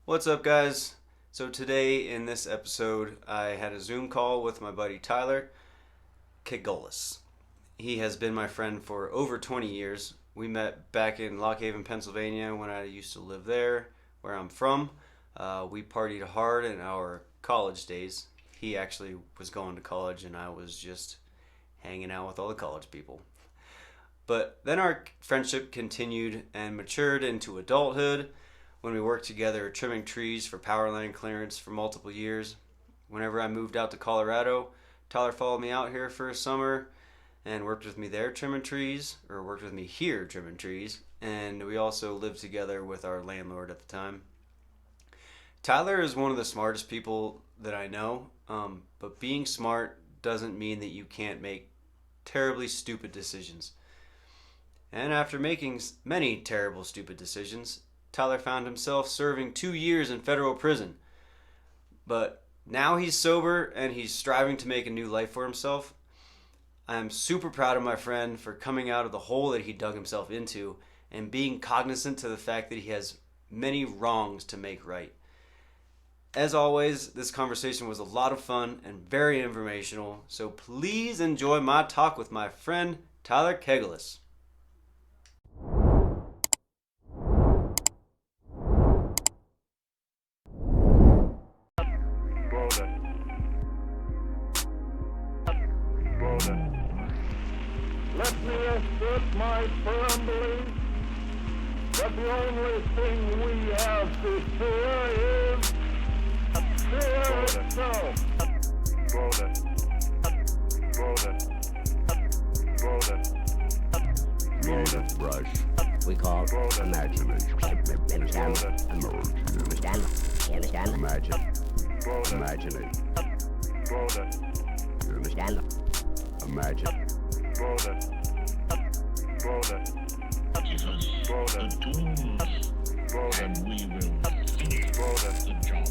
What's up, guys? So, today in this episode, I had a Zoom call with my buddy Tyler Kegolis. He has been my friend for over 20 years. We met back in Lock Haven, Pennsylvania when I used to live there, where I'm from. We partied hard in our college days. He actually was going to college, and I was just hanging out with all the college people. But then our friendship continued and matured into adulthood when we worked together trimming trees for power line clearance for multiple years. Whenever I moved out to Colorado, Tyler followed me out here for a summer and worked with me there trimming trees, or worked with me here trimming trees. And we also lived together with our landlord at the time. Tyler is one of the smartest people that I know, but being smart doesn't mean that you can't make terribly stupid decisions. And after making many terrible, stupid decisions, Tyler found himself serving 2 years in federal prison. But now he's sober and he's striving to make a new life for himself. I am super proud of my friend for coming out of the hole that he dug himself into and being cognizant to the fact that he has many wrongs to make right. As always, this conversation was a lot of fun and very informational, so please enjoy my talk with my friend Tyler Kegolis. Let me assert my firm belief that the only thing we have to fear is fear itself. Music brush. We call imagination. Understand? Understand? Understand? Imagine. Imagining. Understand? Imagine. Give us the tools, and we will finish the job.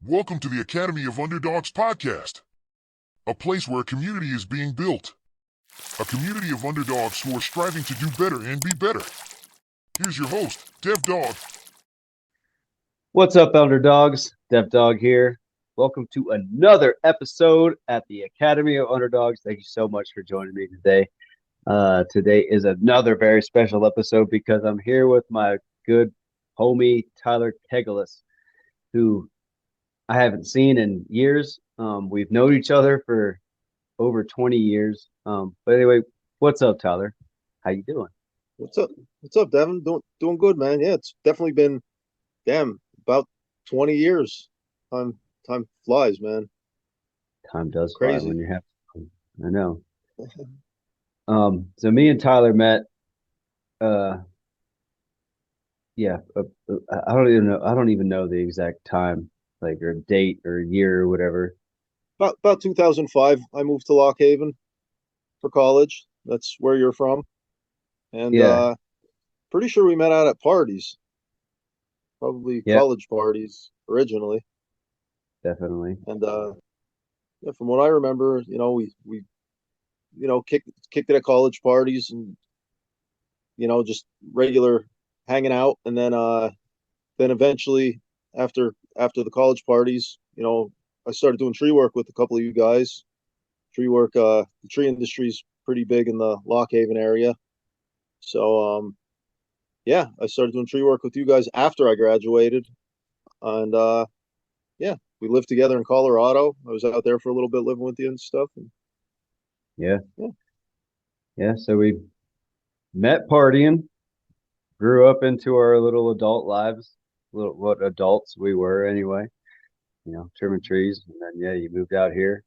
Welcome to the Academy of Underdawgs podcast, a place where a community is being built. A community of underdogs who are striving to do better and be better. Here's your host, Dev Dog. What's up, Underdogs? Dev Dog here. Welcome to another episode at the Academy of Underdogs. Thank you so much for joining me today. Today is another very special episode because I'm here with my good homie Tyler Kegolis, who I haven't seen in years. We've known each other for over 20 years. But anyway, what's up, Tyler? How you doing? What's up? What's up, Devin? Doing good, man. Yeah, it's definitely been about 20 years. Time flies, man. Time does fly Crazy. when you're having fun. I know. So me and Tyler met. Uh, yeah. I don't even know. I don't even know the exact time, like or date or year or whatever. About 2005, I moved to Lock Haven for college. That's where you're from. And Yeah. pretty sure we met out at parties, probably Yeah. college parties originally. Definitely. And yeah, from what I remember, we kicked it at college parties and just regular hanging out. And then eventually after the college parties, I started doing tree work with a couple of you guys. Tree work, the tree industry is pretty big in the Lock Haven area. So yeah, I started doing tree work with you guys after I graduated. And yeah, we lived together in Colorado. I was out there for a little bit living with you and stuff. And Yeah. yeah, Yeah. So we met partying, grew up into our little adult lives, little what adults we were anyway. Trimming trees, and then yeah, you moved out here.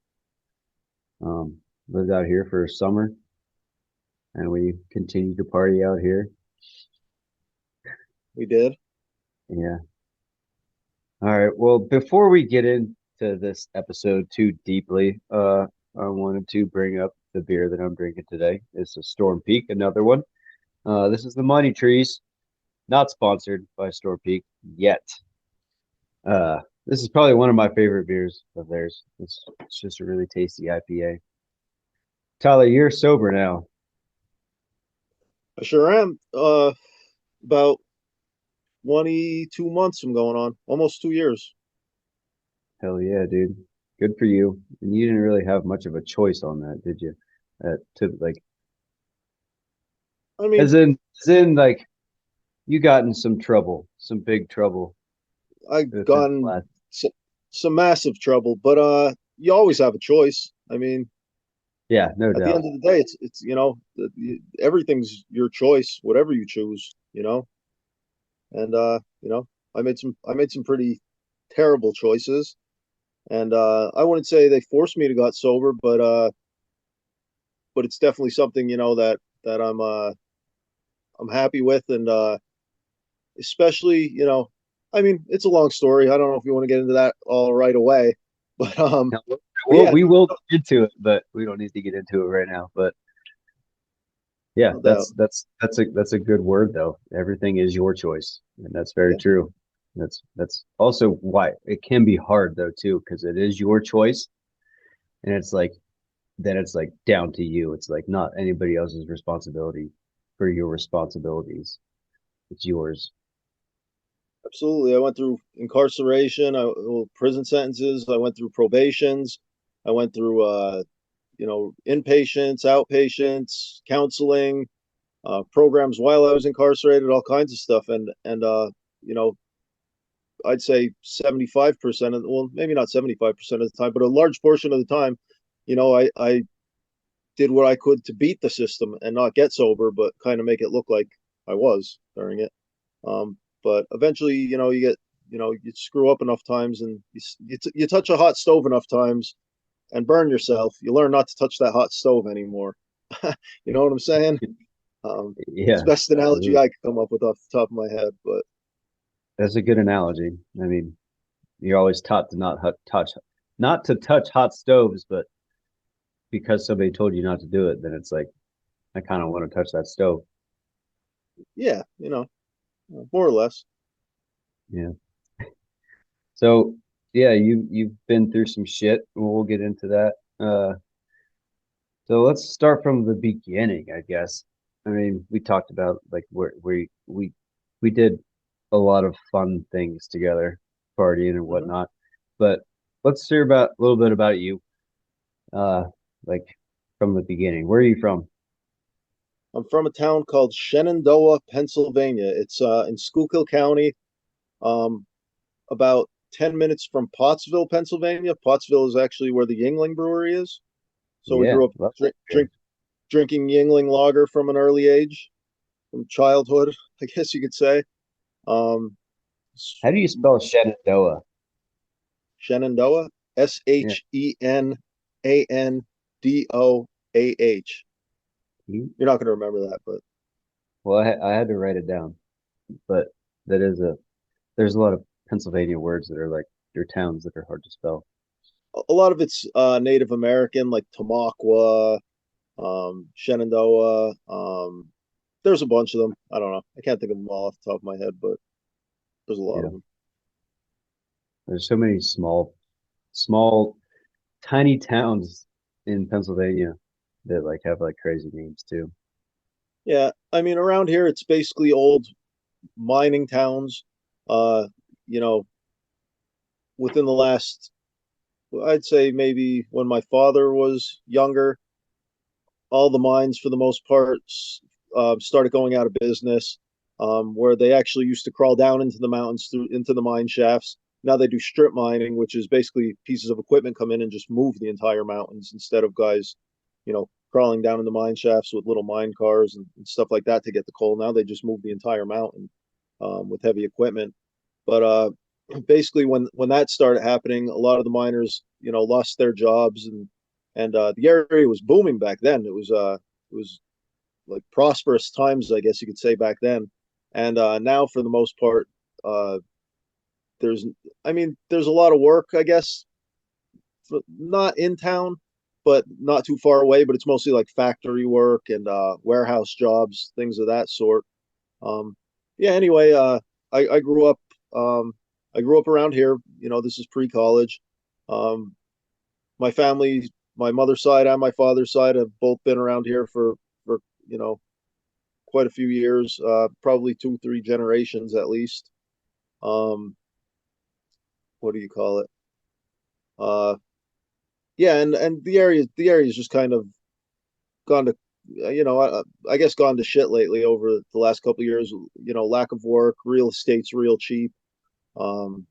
Lived out here for summer, and we continued to party out here. we did. Yeah. All right. Well, before we get into this episode too deeply, I wanted to bring up the beer that I'm drinking today. It's a Storm Peak, another one. This is the Money Trees, not sponsored by Storm Peak yet. This is probably one of my favorite beers of theirs. It's just a really tasty IPA. Tyler, you're sober now. I sure am. About 22 months from going on, almost 2 years. Hell yeah, dude. Good for you. And you didn't really have much of a choice on that, did you? To like, I mean, as in, like, you got in some trouble, some big trouble I within got the in last. some massive trouble, but you always have a choice. I mean, Yeah, no at the doubt. end of the day, it's everything's your choice, whatever you choose, and I made some pretty terrible choices, and I wouldn't say they forced me to got sober, but it's definitely something that I'm happy with, and especially I mean, it's a long story. I don't know if you want to get into that all right away, but Now, yeah, we will get into it, but we don't need to get into it right now. But yeah, no doubt. that's a good word though. Everything is your choice, and that's very Yeah, true. That's also why it can be hard though too, because it is your choice, and it's like then it's like down to you. It's like not anybody else's responsibility for your responsibilities. It's yours. absolutely. I went through incarceration, prison sentences. I went through probations. I went through inpatients, outpatients, counseling, programs while I was incarcerated, all kinds of stuff, and you know, I'd say 75% of, well, maybe not 75% of the time, but a large portion of the time, I did what I could to beat the system and not get sober, but kind of make it look like I was during it. But eventually, you screw up enough times, and you touch a hot stove enough times and burn yourself. You learn not to touch that hot stove anymore. You know what I'm saying? It's Yeah, the best analogy absolutely. I could come up with off the top of my head, but That's a good analogy. I mean, you're always taught to not to touch hot stoves, but because somebody told you not to do it, then it's like I kind of want to touch that stove. yeah, more or less. Yeah. So yeah, you've been through some shit. We'll get into that. So let's start from the beginning, I guess. I mean, we talked about like where we did a lot of fun things together, partying and Mhm. whatnot. But let's hear about a little bit about you. Uh, like from the beginning. Where are you from? I'm from a town called Shenandoah, Pennsylvania. It's in Schuylkill County, um, about 10 minutes from Pottsville, Pennsylvania. Pottsville is actually where the Yingling Brewery is. So we Yeah, grew up love that drink, beer. drink, drinking Yingling lager from an early age, from childhood, I guess you could say. Um, How do you spell Shenandoah? Shenandoah, Yeah. Shenandoah. You're not going to remember that, but Well, I had to write it down, but that is there's a lot of Pennsylvania words that are like your towns that are hard to spell. a lot of it's Native American, like Tamaqua, Shenandoah. There's a bunch of them. I don't know. I can't think of them all off the top of my head, but there's a lot of Yeah. them. There's so many small, tiny towns in Pennsylvania that like have like crazy names too. Yeah, I mean, around here, it's basically old mining towns. Uh, you know, within the last, I'd say maybe when my father was younger, all the mines for the most part started going out of business. Where they actually used to crawl down into the mountains through into the mine shafts. Now they do strip mining, which is basically pieces of equipment come in and just move the entire mountains instead of guys, crawling down in the mine shafts with little mine cars and stuff like that to get the coal. Now they just move the entire mountain with heavy equipment. But basically, when that started happening, a lot of the miners, lost their jobs, and the area was booming back then. It was like prosperous times, I guess you could say back then. And now, for the most part, uh, there's, I mean, there's a lot of work, I guess, not in town, but not too far away. But it's mostly like factory work and warehouse jobs, things of that sort. Um, yeah. Anyway, I grew up. Um, I grew up around here. You know, this is pre-college. Um, my family, my mother's side and my father's side have both been around here for you know quite a few years, probably 2, 3 generations at least. Um, what do you call it? Uh, yeah, and the area is just kind of gone to, I guess gone to shit lately over the last couple of years. You know, lack of work, real estate's real cheap. Um,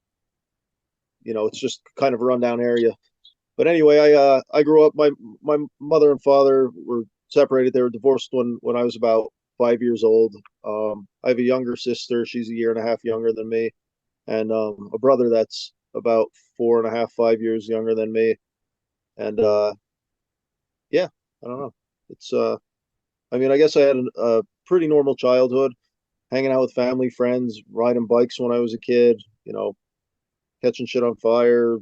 it's just kind of a rundown area. But anyway, I grew up. My mother and father were separated. They were divorced when I was about 5 years old. I have a younger sister. She's a year and a half younger than me, and a brother that's about 4.5, 5 years younger than me. And yeah, I don't know. It's I mean, I guess I had a pretty normal childhood, hanging out with family, friends, riding bikes when I was a kid. Catching shit on fire.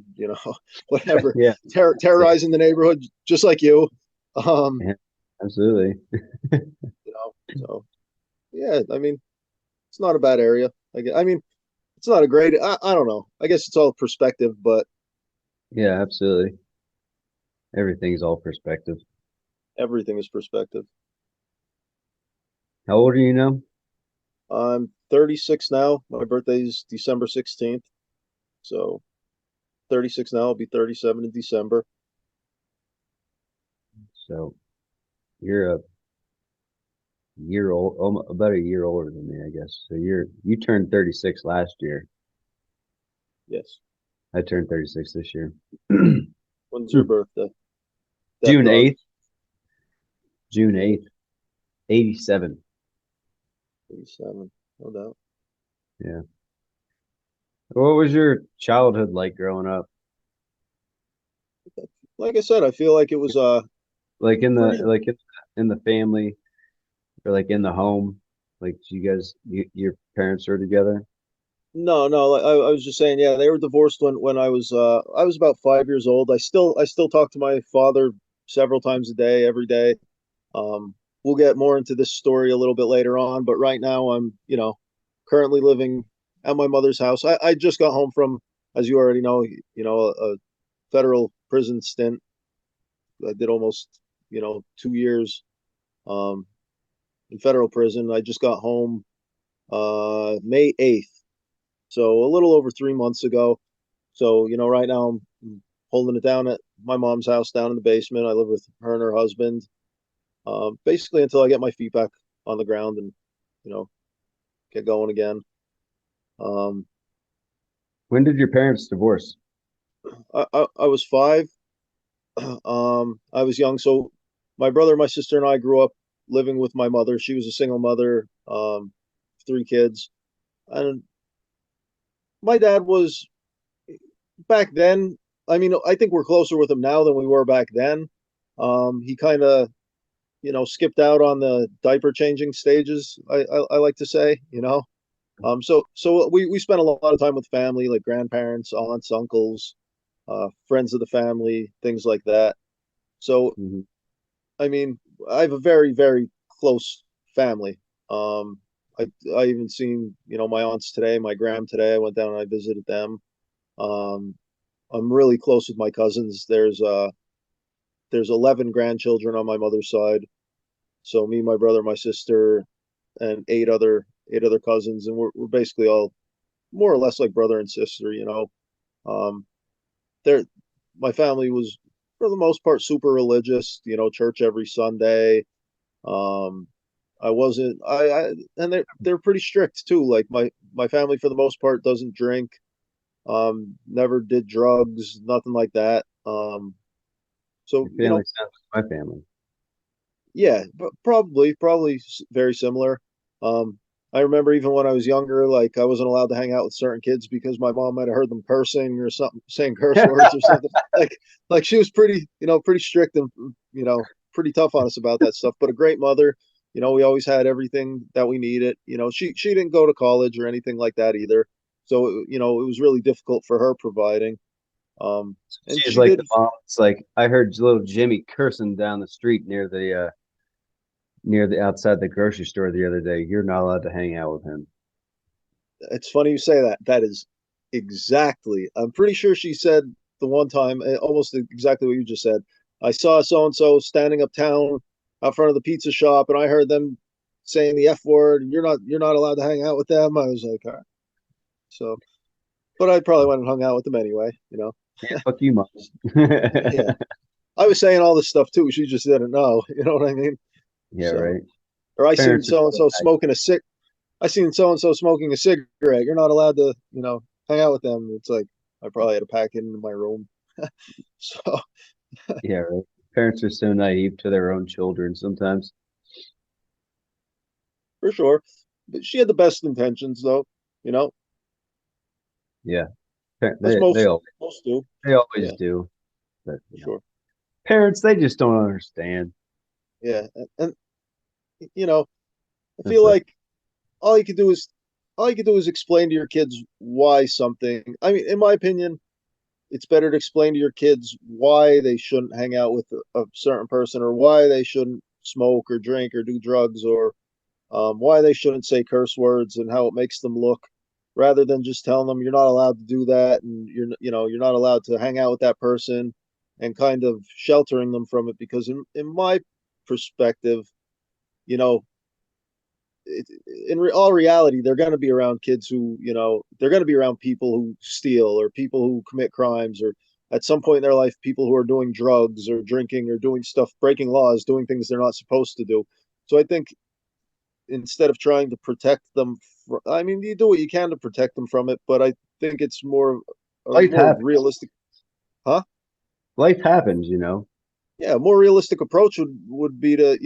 Whatever. Yeah. Terrorizing the neighborhood, just like you. Um, Yeah, absolutely. so yeah. I mean, it's not a bad area. I mean, it's not a great. I don't know. I guess it's all perspective, but Yeah, absolutely. Everything's all perspective. everything is perspective. How old are you now? I'm 36 now. My birthday's December 16th. So 36 now. I'll be 37 in December. So you're a year old, about a year older than me, I guess. So you turned 36 last year. Yes. I turned 36 this year. When's your birthday? June Dog. 8th. June 8th. 87. 37. No doubt. Yeah. What was your childhood like growing up? Like I said, I feel like it was Like in the pretty. like in the family or like in the home? Like your parents were together? No, no. Like I was just saying, yeah, they were divorced when I was about 5 years old. I still talk to my father several times a day, every day. We'll get more into this story a little bit later on, but right now I'm currently living at my mother's house. I just got home from, as you already know, a federal prison stint. I did almost 2 years um, in federal prison. I just got home May 8th, so a little over 3 months ago. So right now I'm holding it down at my mom's house down in the basement. I live with her and her husband, basically until I get my feet back on the ground and you know get going again. Um, When did your parents divorce? I was 5. I was young, so my brother, my sister, and I grew up living with my mother. She was a single mother, 3 kids, and my dad was back then. I mean, I think we're closer with him now than we were back then. He kind of, skipped out on the diaper changing stages. I like to say. So we spent a lot of time with family, like grandparents, aunts, uncles, friends of the family, things like that. So Mhm. I mean, I have a very, very close family. Um, I even seen, my aunts today, my gram today. I went down and I visited them. Um, I'm really close with my cousins. There's 11 grandchildren on my mother's side. So me, my brother, my sister, and eight other cousins, and we're basically all more or less like brother and sister. Um, they're My family was for the most part super religious. Church every Sunday. Um, I wasn't. And they're pretty strict too. Like my family for the most part doesn't drink. Never did drugs, nothing like that. So Your family sounds like my family. yeah, but probably very similar. Um, I remember even when I was younger, like I wasn't allowed to hang out with certain kids because my mom might have heard them cursing or something, saying curse words or something. Like she was pretty strict and pretty tough on us about that stuff. But a great mother. We always had everything that we needed. She didn't go to college or anything like that either. So it was really difficult for her providing. And She's she like did. the mom. It's like I heard little Jimmy cursing down the street near the outside the grocery store the other day. You're not allowed to hang out with him. It's funny you say that. That is exactly. I'm pretty sure she said the one time, almost exactly what you just said. I saw so and so standing uptown out front of the pizza shop, and I heard them saying the F word. You're not allowed to hang out with them. I was like, all right. So, but I probably went and hung out with them anyway. Yeah, fuck you, moms. Yeah. I was saying all this stuff too. She just didn't know. You know what I mean? Yeah, So, right. or I seen Parents are so and so so bad. smoking a sick. I seen so and so smoking a cigarette. You're not allowed to, hang out with them. It's like I probably had to pack it into my room. So Yeah, right. Parents are so naive to their own children sometimes. for sure, but she had the best intentions, though. You know, Yeah, as they most do. they always Yeah, do. But for sure. parents, they just don't understand. Yeah, and you know, I feel It's like, like all you could do is all you could do is explain to your kids why something. I mean, in my opinion, it's better to explain to your kids why they shouldn't hang out with a certain person, or why they shouldn't smoke or drink or do drugs, or why they shouldn't say curse words and how it makes them look, rather than just telling them you're not allowed to do that, and you're not allowed to hang out with that person, and kind of sheltering them from it. Because in my perspective, you know, all reality, they're going to be around kids who, they're going to be around people who steal, or people who commit crimes, or at some point in their life, people who are doing drugs or drinking or doing stuff, breaking laws, doing things they're not supposed to do. So I think instead of trying to protect them, I mean, you do what you can to protect them from it, but I think it's a life more happens. realistic, huh? Life happens, you know. Yeah, a more realistic approach would be to,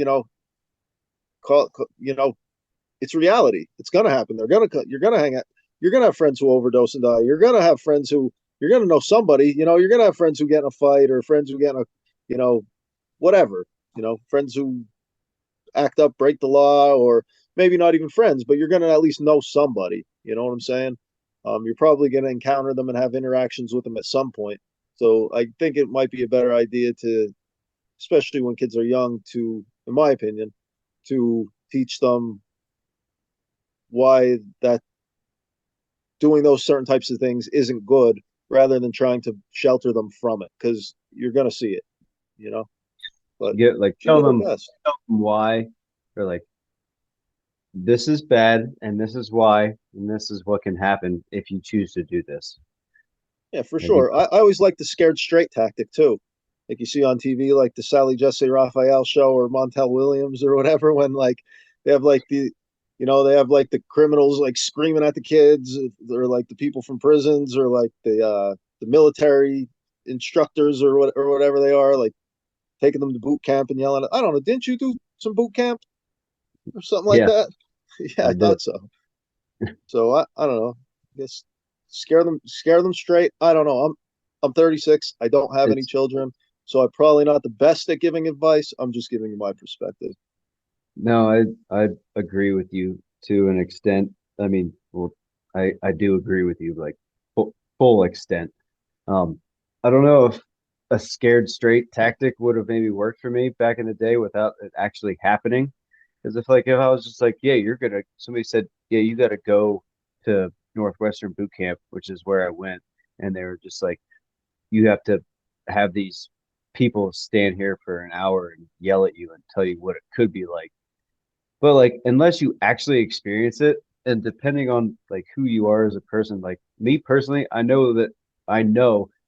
it's reality. It's gonna happen. You're gonna hang out. You're gonna have friends who overdose and die. You're gonna have friends who you're gonna know somebody. You're gonna have friends who get in a fight, or friends who get in a, you know, whatever. Friends who act up, break the law, or maybe not even friends, but you're gonna at least know somebody. You know what I'm saying? You're probably gonna encounter them and have interactions with them at some point. So I think it might be a better idea to, especially when kids are young, to, in my opinion, to teach them why that doing those certain types of things isn't good, rather than trying to shelter them from it, because you're going to see it, you know. But You get like she did her best. tell them why. They're like, this is bad, and this is why, and this is what can happen if you choose to do this. Yeah, for Like, you sure. I always like the scared straight tactic too, like you see on TV, like the Sally Jesse Raphael show, or Montel Williams, or whatever, when like they have like they have like the criminals like screaming at the kids, or like the people from prisons, or like the military instructors, or whatever they are, like taking them to boot camp and yelling. I don't know. Didn't you do some boot camp or something like yeah, that? Yeah, I I did. thought so. So I don't know. I guess scare them straight. I don't know. I'm 36. I don't have any It's children, so I'm probably not the best at giving advice. I'm just giving you my perspective. no, I agree with you to an extent. I mean, well, I do agree with you, like full extent. Um, I don't know if a scared straight tactic would have maybe worked for me back in the day without it actually happening. Because if I was just like, yeah, somebody said, yeah, you gotta go to Northwestern Boot Camp, which is where I went, and they were just like, you have to have these people stand here for an hour and yell at you and tell you what it could be like. But like, unless you actually experience it, and depending on like who you are as a person, like me personally, I know that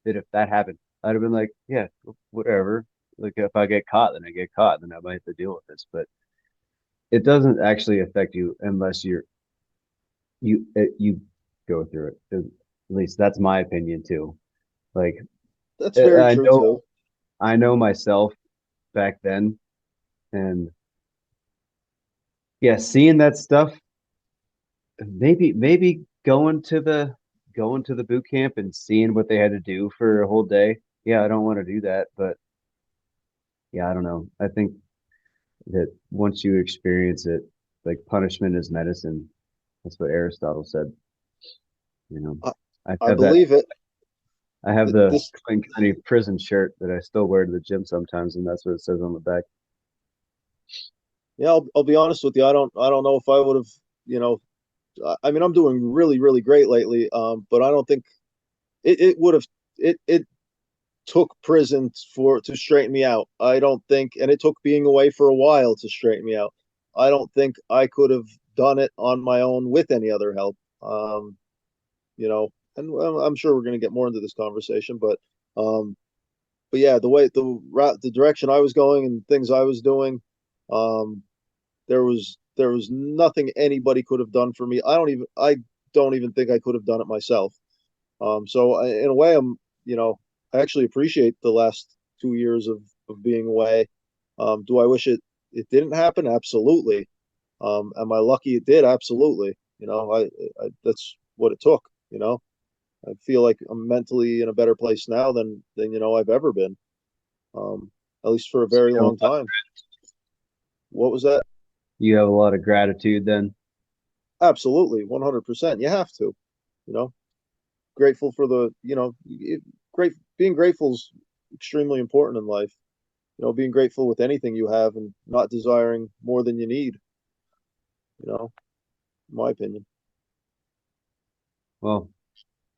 if that happened, I'd have been like, yeah, whatever. Like if I get caught, then I get caught, then I might have to deal with this. But it doesn't actually affect you unless you go through it. At least that's my opinion too. Like That's very I true know too. I know myself back then, and yeah, seeing that stuff, maybe going to the boot camp and seeing what they had to do for a whole day. Yeah, I don't want to do that, but yeah, I don't know. I think that once you experience it, like punishment is medicine. That's what Aristotle said. You know, I, I I have that. believe it. I have the This, Clinton County prison shirt that I still wear to the gym sometimes, and that's what it says on the back. yeah, I'll be honest with you. I don't know if I would have, you know, I mean, I'm doing really, really great lately. But I don't think it would have it took prison to straighten me out. I don't think, and it took being away for a while to straighten me out. I don't think I could have done it on my own with any other help. You know, and well, I'm sure we're going to get more into this conversation, but yeah, the way the direction I was going and things I was doing, um, there was nothing anybody could have done for me. I don't even think I could have done it myself. In a way, I actually appreciate the last 2 years of being away. Do I wish it didn't happen? Absolutely. Am I lucky it did? Absolutely. I that's what it took. I feel like I'm mentally in a better place now than I've ever been. Um, at least for a very You have long time. What was that? you have a lot of gratitude then. Absolutely, 100%. You have to. You know, grateful for great being grateful is extremely important in life. Being grateful with anything you have and not desiring more than you need. You know, in my opinion. Well,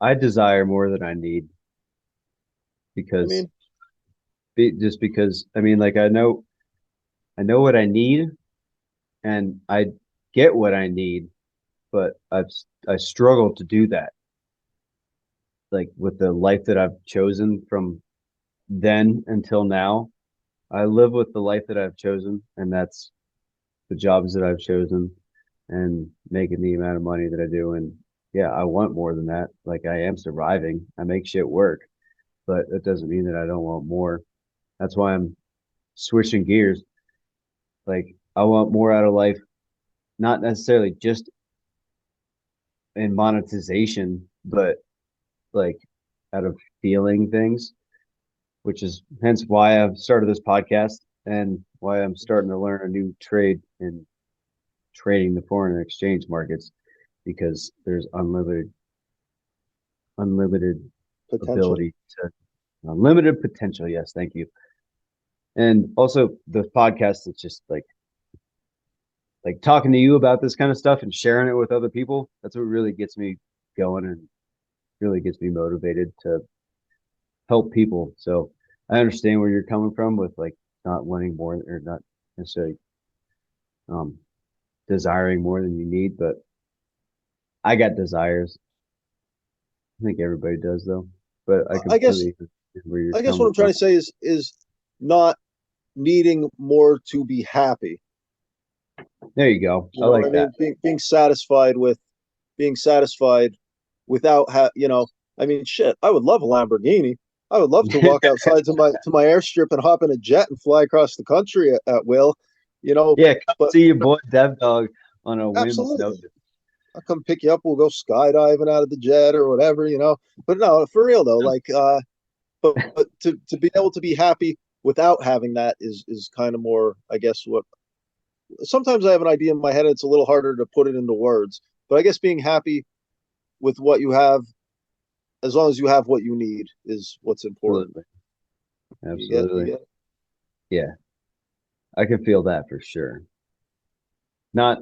I desire more than I need I because mean, just because I mean, like I know what I need and I get what I need, but I struggle to do that. Like with the life that I've chosen from then until now, I live with the life that I've chosen, and that's the jobs that I've chosen and making the amount of money that I do. And yeah, I want more than that. Like I am surviving. I make shit work, but it doesn't mean that I don't want more. That's why I'm switching gears. Like I want more out of life, not necessarily just in monetization, but like out of feeling things, which is hence why I've started this podcast and why I'm starting to learn a new trade in trading the foreign exchange markets because there's unlimited potential. ability to unlimited potential. Yes, thank you. And also the podcast is just like talking to you about this kind of stuff and sharing it with other people. That's what really gets me going and really gets me motivated to help people. So I understand where you're coming from with like not wanting more or not necessarily um, desiring more than you need, but I got desires. I think everybody does though. But I I guess completely understand where you're I guess what coming I'm trying from. to say is not needing more to be happy. There you go. You I know what like I that. mean? Being satisfied without I mean, shit. I would love a Lamborghini. I would love to walk outside to my airstrip and hop in a jet and fly across the country at will. Yeah, come But see your boy Dev Dog on a whim's absolutely, notice. I'll come pick you up. We'll go skydiving out of the jet or whatever. But no, for real though, but to be able to be happy without having that is kind of more, I guess, what sometimes I have an idea in my head. It's a little harder to put it into words, but I guess being happy with what you have, as long as you have what you need, is what's important. Absolutely. You Absolutely. get. Yeah, I can feel that for sure. Not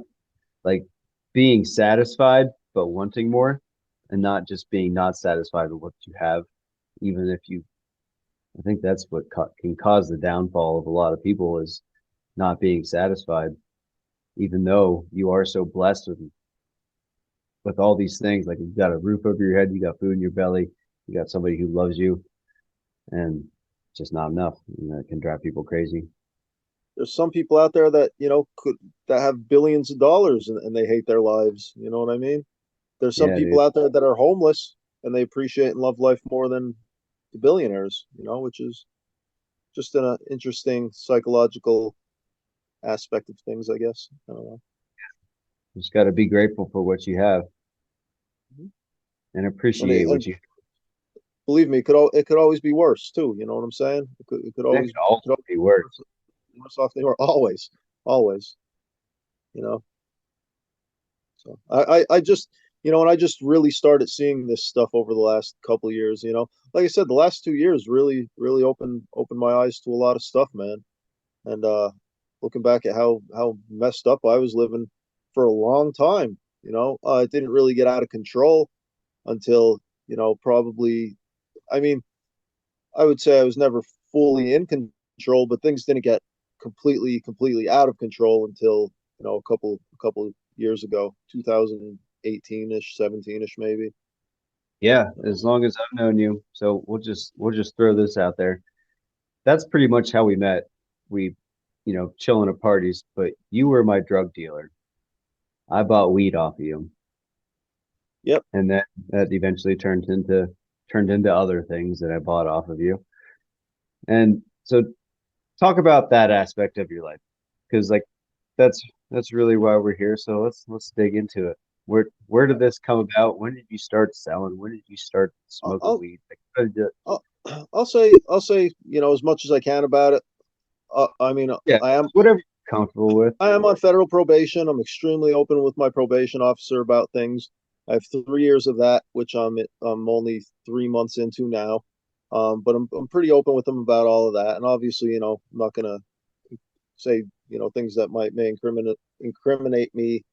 like being satisfied, but wanting more, and not just being not satisfied with what you have, even if you, I think that's what can cause the downfall of a lot of people is not being satisfied, even though you are so blessed with all these things. Like you've got a roof over your head, you got food in your belly, you got somebody who loves you, and it's just not enough. It can drive people crazy. There's some people out there that that have billions of dollars and they hate their lives. You know what I mean? There's some Yeah, people dude. out there that are homeless and they appreciate and love life more than the billionaires. Which is just an interesting psychological aspect of things, I guess. I don't know. Just got to be grateful for what you have Mhm. and And, appreciate it, what and you. believe me, it could always be worse too. You know what I'm saying? It could It always could always be worse. be worse off than you are. Always, always. You know. So I just and I just really started seeing this stuff over the last couple of years. Like I said, the last 2 years really opened my eyes to a lot of stuff, man. And looking back at how messed up I was living for a long time, It didn't really get out of control until, probably, I mean, I would say I was never fully in control, but things didn't get completely out of control until, a couple years ago, 2018-ish, 17-ish maybe. Yeah, as long as I've known you. So we'll just throw this out there. That's pretty much how we met. We, chilling at parties, but you were my drug dealer. I bought weed off of you. Yep. And that eventually turned into other things that I bought off of you. And so talk about that aspect of your life. Because like that's really why we're here. So let's dig into it. Where did this come about? When did you start selling? When did you start smoking I'll, weed? Like, how did you- I'll, I'll say, as much as I can about it. I mean, yeah, I am whatever you're comfortable with. I am on federal probation. I'm extremely open with my probation officer about things. I have 3 years of that, which I'm only 3 months into now. But I'm pretty open with them about all of that. And obviously, I'm not gonna say, things that may incriminate me,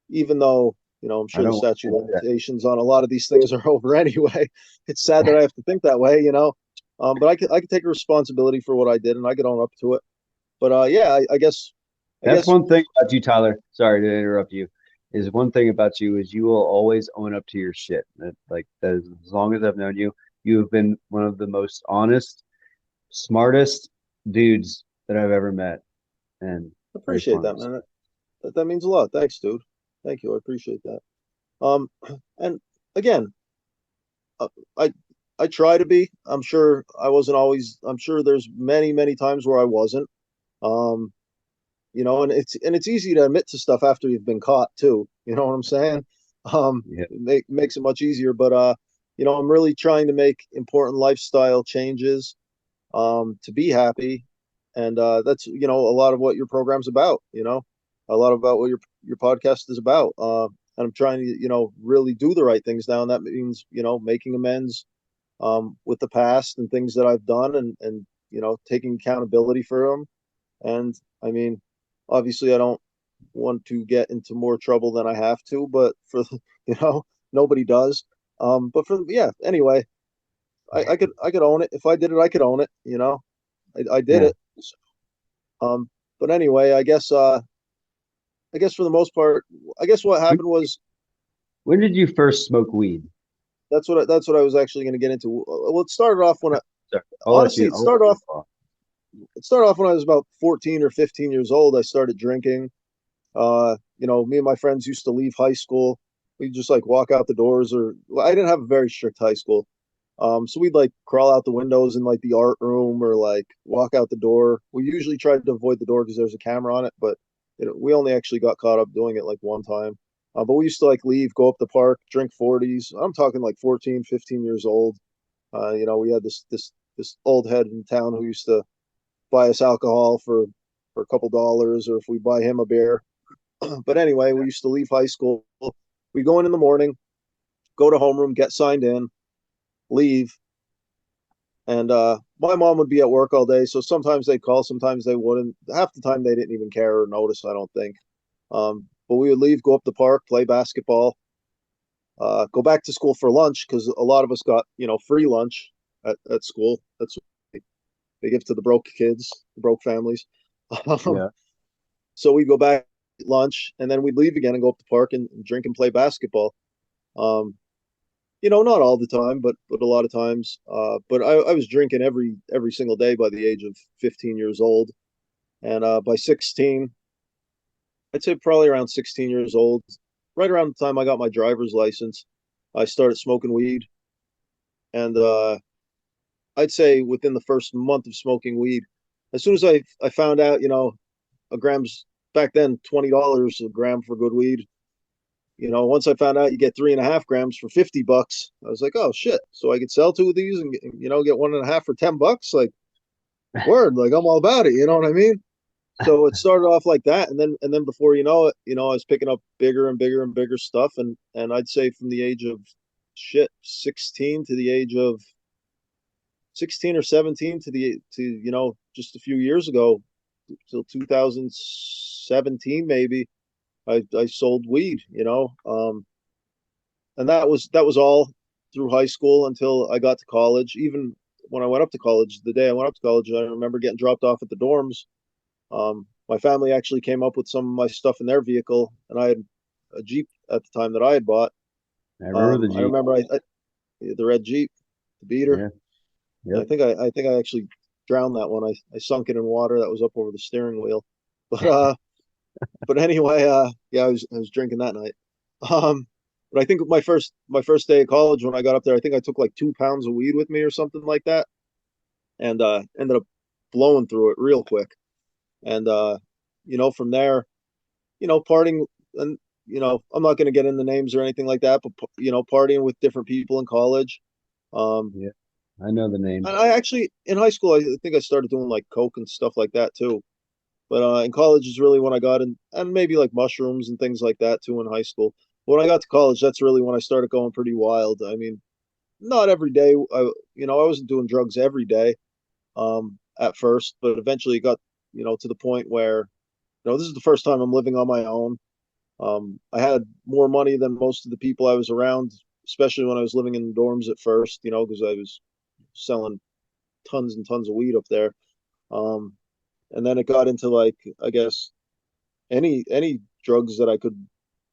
even though, I'm I sure the don't want statute to of do that. limitations on a lot of these things are over anyway. It's sad that I have to think that way. But I could take responsibility for what I did and I could own up to it. But yeah, I That's guess one thing about you, Tyler. Sorry to interrupt you. Is one thing about you is you will always own up to your shit. That is, as long as I've known you, you have been one of the most honest, smartest dudes that I've ever met. And I just appreciate wanted that, to say, man. That means a lot. Thanks, dude. Thank you. I appreciate that. Um, and again, uh, I I try to be. I'm sure I wasn't always. I'm sure there's many times where I wasn't. Um, and it's easy to admit to stuff after you've been caught too. You know what I'm saying? yeah, Makes it much easier. But I'm really trying to make important lifestyle changes to be happy, and that's a lot of what your program's about. A lot about what your podcast is about. And I'm trying to really do the right things now, and that means making amends with the past and things that I've done, and taking accountability for them. And I mean, obviously, I don't want to get into more trouble than I have to, but nobody does. But yeah. Anyway, I could own it if I did it. I could own it. I did yeah. it. Um, but anyway, I guess for the most part, I guess what When, happened was when did you first smoke weed? that's what I was actually going to get into. Well, it started off when Sorry, honestly I'll let you talk. it started off when I was about 14 or 15 years old. I started drinking. Me and my friends used to leave high school. We'd just like walk out the doors, or well, I didn't have a very strict high school. So we'd like crawl out the windows in like the art room or like walk out the door. We usually tried to avoid the door because there's a camera on it, but we only actually got caught up doing it like one time. But we used to like leave, go up the park, drink 40s. I'm talking like 14, 15 years old. We had this old head in town who used to buy us alcohol for a couple dollars, or if we buy him a beer. But anyway, we used to leave high school. We go in the morning, go to homeroom, get signed in, leave, and my mom would be at work all day, so sometimes they'd call, sometimes they wouldn't. Half the time they didn't even care or notice, I don't think. But we would leave, go up the park, play basketball, go back to school for lunch because a lot of us got free lunch at school. That's what they give to the broke kids, the broke families. Um, Yeah. so we'd go back at lunch, and then we'd leave again and go up the park and drink and play basketball. Um, not all the time, but a lot of times. But I was drinking every single day by the age of 15 years old, and by 16, I'd say probably around 16 years old, right around the time I got my driver's license, I started smoking weed, and I'd say within the first month of smoking weed, as soon as I found out, a gram's back then $20 a gram for good weed. Once I found out you get 3.5 grams for $50, I was like, oh shit! So I could sell two of these and get 1.5 for $10. Like, word, like I'm all about it. You know what I mean? So it started off like that, and then before you know it, I was picking up bigger and bigger and bigger stuff, and I'd say from the age of 16 to the age of 16 or 17 to just a few years ago, till 2017 maybe. I sold weed, and that was all through high school until I got to college. Even when I went up to college, the day I went up to college, I remember getting dropped off at the dorms. My family actually came up with some of my stuff in their vehicle, and I had a Jeep at the time that I had bought. I remember the I Jeep. remember the red Jeep, the beater. Yeah. I Yep. think I actually drowned that one. I sunk it in water that was up over the steering wheel. But anyway, yeah, I was drinking that night. Um, but I think my first day of college when I got up there, I think I took like 2 pounds of weed with me or something like that, and ended up blowing through it real quick. And from there, partying, and I'm not going to get into names or anything like that, but partying with different people in college. Um, Yeah. I know the and names. I actually in high school, I think I started doing like coke and stuff like that too. But in college is really when I got in, and maybe like mushrooms and things like that too in high school. When I got to college, that's really when I started going pretty wild. I mean, not every day. I wasn't doing drugs every day at first, but eventually it got, to the point where, this is the first time I'm living on my own. I had more money than most of the people I was around, especially when I was living in the dorms at first, because I was selling tons and tons of weed up there. Um, and then it got into like, I guess, any drugs that I could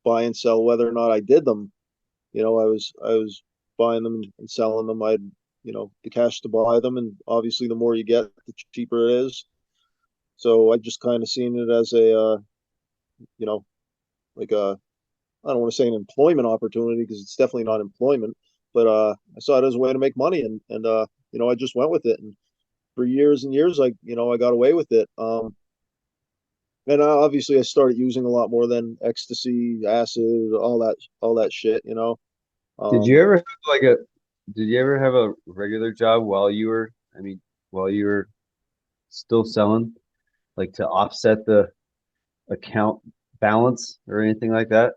buy and sell, whether or not I did them. I was buying them and selling them. I had, the cash to buy them, and obviously the more you get, the cheaper it is. So I just kind of seen it as a, you know, like a, I don't want to say an employment opportunity because it's definitely not employment, but I saw it as a way to make money, and I just went with it, and for years and years, I got away with it. And obviously I started using a lot more than ecstasy, acid, all that shit. Did you Um, ever have like a did you ever have a regular job while you were, while you were still selling, like to offset the account balance or anything like that?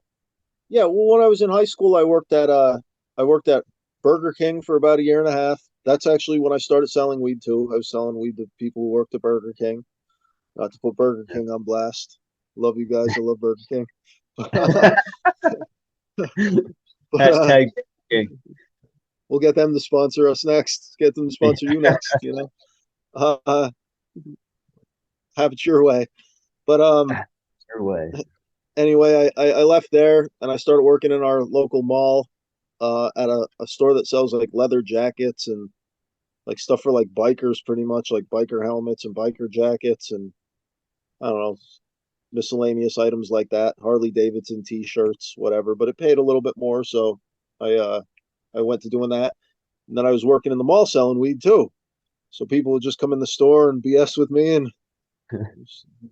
yeah, well, when I was in high school, I worked at Burger King for about a year and a half. That's actually when I started selling weed too. I was selling weed to people who worked at Burger King. Not to put Burger King on blast. Love you guys. I love Burger King. But Hashtag King. we'll get them to sponsor us next. Get them to sponsor you next. Uh, have it your way. But Your way. anyway, I left there and I started working in our local mall at a store that sells like leather jackets and like stuff for like bikers, pretty much like biker helmets and biker jackets and I don't know, miscellaneous items like that, Harley Davidson t-shirts, whatever. But it paid a little bit more, so I uh I went to doing that. And then I was working in the mall selling weed too. So people would just come in the store and BS with me and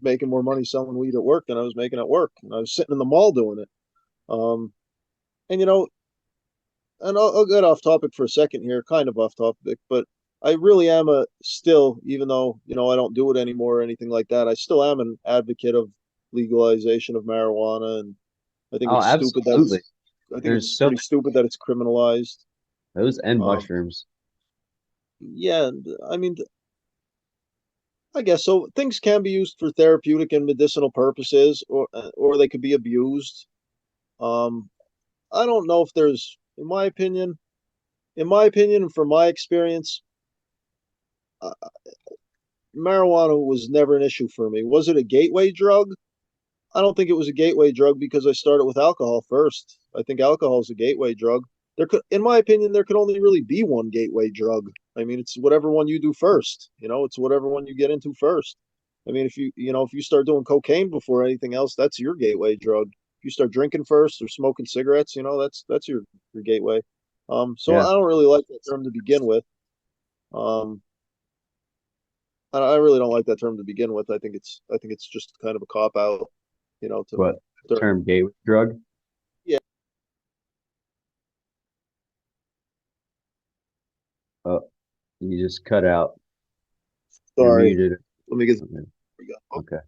making more money selling weed at work than I was making at work. And I was sitting in the mall doing it. Um, and I'll get off topic for a second here, kind of off topic, but I really am a still, even though I don't do it anymore or anything like that. I still am an advocate of legalization of marijuana, and I think Oh, it's stupid that absolutely. I think There's it's so pretty stupid that it's criminalized. many those and Um, mushrooms. yeah, I mean, I guess so. Things can be used for therapeutic and medicinal purposes, or they could be abused. Um, I don't know if there's, in my opinion, and from my experience, uh, marijuana was never an issue for me. Was it a gateway drug? I don't think it was a gateway drug because I started with alcohol first. I think alcohol is a gateway drug. In my opinion, there could only really be one gateway drug. I mean, it's whatever one you do first. It's whatever one you get into first. I mean, if you start doing cocaine before anything else, that's your gateway drug. If you start drinking first or smoking cigarettes, that's your gateway. So Yeah. I don't really like that term to begin with. Um, I really don't like that term to begin with. I think it's just kind of a cop out. To What to term gateway drug? yeah. Oh, you just cut out. You're Sorry. muted. Let me get. Okay. There we go. Oh, Okay.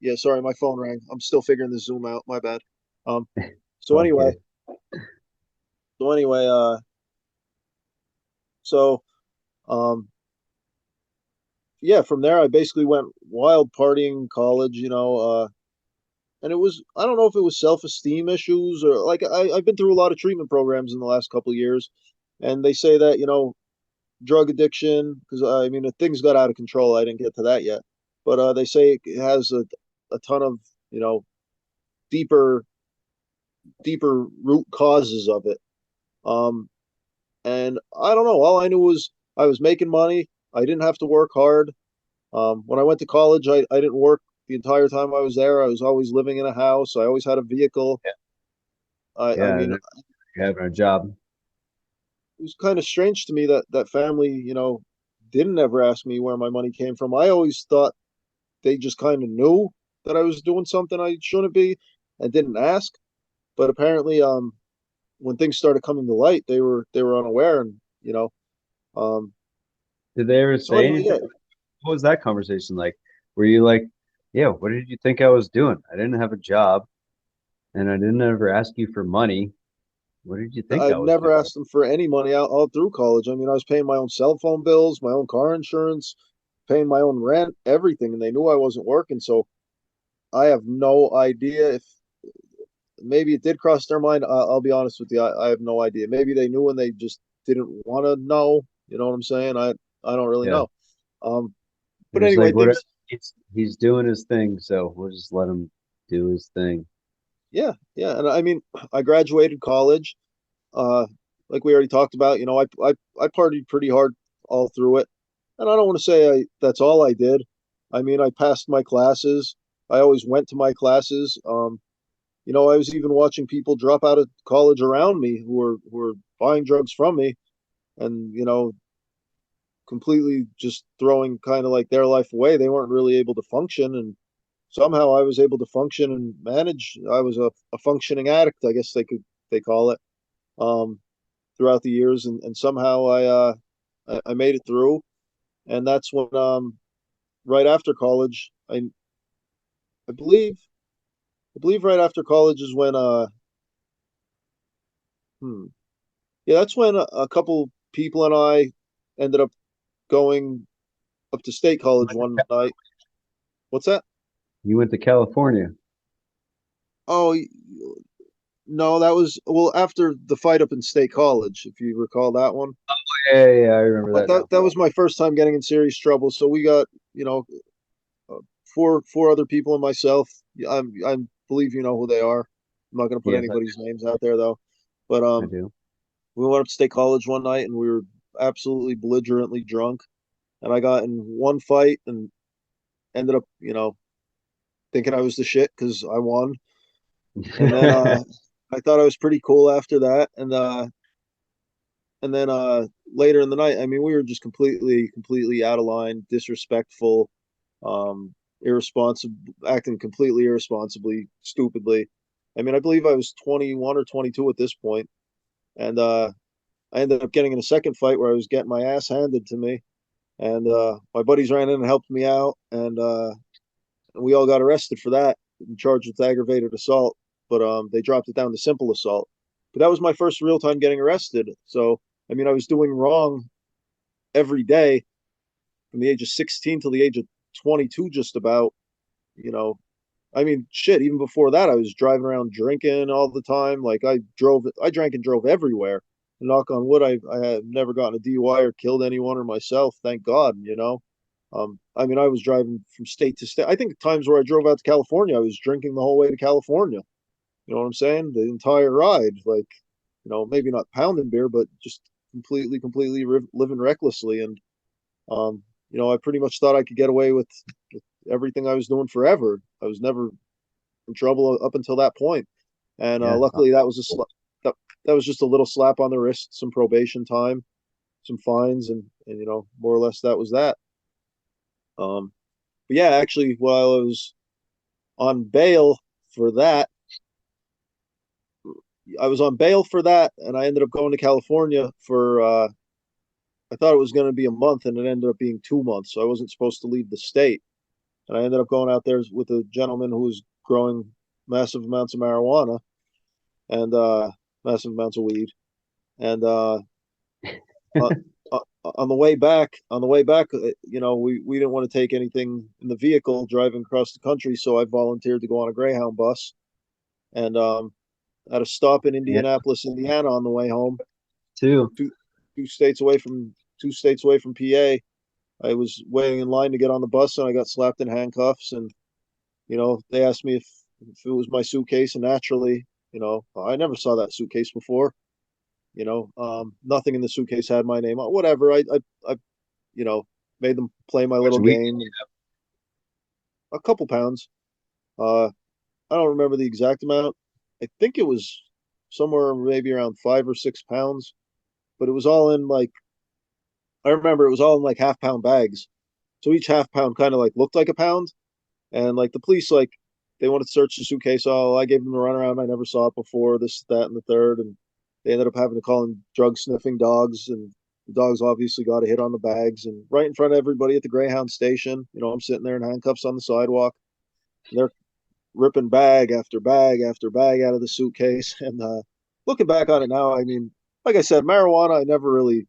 yeah. Sorry, my phone rang. I'm still figuring the Zoom out. My bad. Um. So anyway. Okay. So anyway. So. Um. Yeah. From there, I basically went wild partying in college. and it was, I don't know if it was self-esteem issues or like I've been through a lot of treatment programs in the last couple of years, and they say that, drug addiction, because I mean, if things got out of control. I didn't get to that yet, but they say it has a ton of, deeper deeper root causes of it. Um, and I don't know. All I knew was I was making money. I didn't have to work hard. When I went to college, I didn't work the entire time I was there. I was always living in a house. I always had a vehicle. Yeah. I Yeah, mean, and you're having a job. it was kind of strange to me that that family, didn't ever ask me where my money came from. I always thought they just kind of knew that I was doing something I shouldn't be and didn't ask. But apparently, when things started coming to light, they were unaware, and um. Did they ever So say anyway, anything? yeah, What was that conversation like? Were you like, yeah, what did you think I was doing? I didn't have a job and I didn't ever ask you for money. What did you think I I was never doing? asked them for any money all through college. I mean, I was paying my own cell phone bills, my own car insurance, paying my own rent, everything, and they knew I wasn't working. So I have no idea if maybe it did cross their mind. I'll be honest with you, I have no idea. Maybe they knew and they just didn't want to know. You know what I'm saying? I don't really Yeah. know. Um, but It was anyway, like whatever things. he's doing his thing, so we'll just let him do his thing. Yeah, yeah, and I mean, I graduated college. Uh, like we already talked about, I partied pretty hard all through it. And I don't want to say that's all I did. I mean, I passed my classes. I always went to my classes. I was even watching people drop out of college around me who were buying drugs from me and, completely just throwing kind of like their life away. They weren't really able to function, and somehow I was able to function and manage. I was a functioning addict, I guess they call it. Um, Throughout the years, and somehow I made it through, and that's when right after college, I believe right after college is when hmm, yeah, that's when a couple people and I ended up going up to state college one night. What's that? You went to California. Oh, no, that was, well, after the fight up in state college, if you recall that one. Yeah, yeah, yeah, I remember But that now. that was my first time getting in serious trouble. So we got, uh, four other people and myself. I believe you know who they are. I'm not going to put Yes, anybody's names out there though. But I do. we went up to state college one night and we were absolutely belligerently drunk. And I got in one fight and ended up, thinking I was the shit because I won. And then I thought I was pretty cool after that. And then later in the night, I mean, we were just completely out of line, disrespectful, irresponsible, acting completely irresponsibly, stupidly. I mean, I believe I was 21 or 22 at this point, and I ended up getting in a second fight where I was getting my ass handed to me, and my buddies ran in and helped me out, and we all got arrested for that, and charged with aggravated assault. But they dropped it down to simple assault. But that was my first real time getting arrested. So I mean, I was doing wrong every day from the age of 16 till the age of 22, just about. You know, I mean, shit. Even before that, I was driving around drinking all the time. Like I drank and drove everywhere. Knock on wood, I have never gotten a DUI or killed anyone or myself. Thank God. I mean, I was driving from state to state. I think times where I drove out to California, I was drinking the whole way to California. You know what I'm saying? The entire ride, like, maybe not pounding beer, but just completely living recklessly. And I pretty much thought I could get away with everything I was doing forever. I was never in trouble up until that point. And Yeah. luckily, that was just a little slap on the wrist, some probation time, some fines, and more or less that was that. Um, but yeah, actually, while I was on bail for that, I was on bail for that, and I ended up going to California for. I thought it was going to be a month, and it ended up being 2 months. So I wasn't supposed to leave the state, and I ended up going out there with a gentleman who was growing massive amounts of marijuana and massive amounts of weed, and uh, uh, on the way back, we didn't want to take anything in the vehicle driving across the country, so I volunteered to go on a Greyhound bus, and at a stop in Yeah, Indianapolis, Indiana, on the way home, too. two two states away from PA. I was waiting in line to get on the bus, and I got slapped in handcuffs, and they asked me if it was my suitcase, and naturally, I never saw that suitcase before. Nothing in the suitcase had my name on. Whatever. I you know, made them play my Which little we game. A couple pounds. Uh, I don't remember the exact amount. I think it was somewhere maybe around 5 or 6 pounds, but it was all in like I remember it was all in like half-pound bags. So each half pound kind of like looked like a pound, and like the police like they wanted to search the suitcase. Oh, I gave them a runaround. I never saw it before. This, that, and the third, and they ended up having to call in drug sniffing dogs, and the dogs obviously got a hit on the bags, and right in front of everybody at the Greyhound station. I'm sitting there in handcuffs on the sidewalk. And they're ripping bag after bag after bag out of the suitcase. And looking back on it now, I mean, like I said, marijuana, I never really,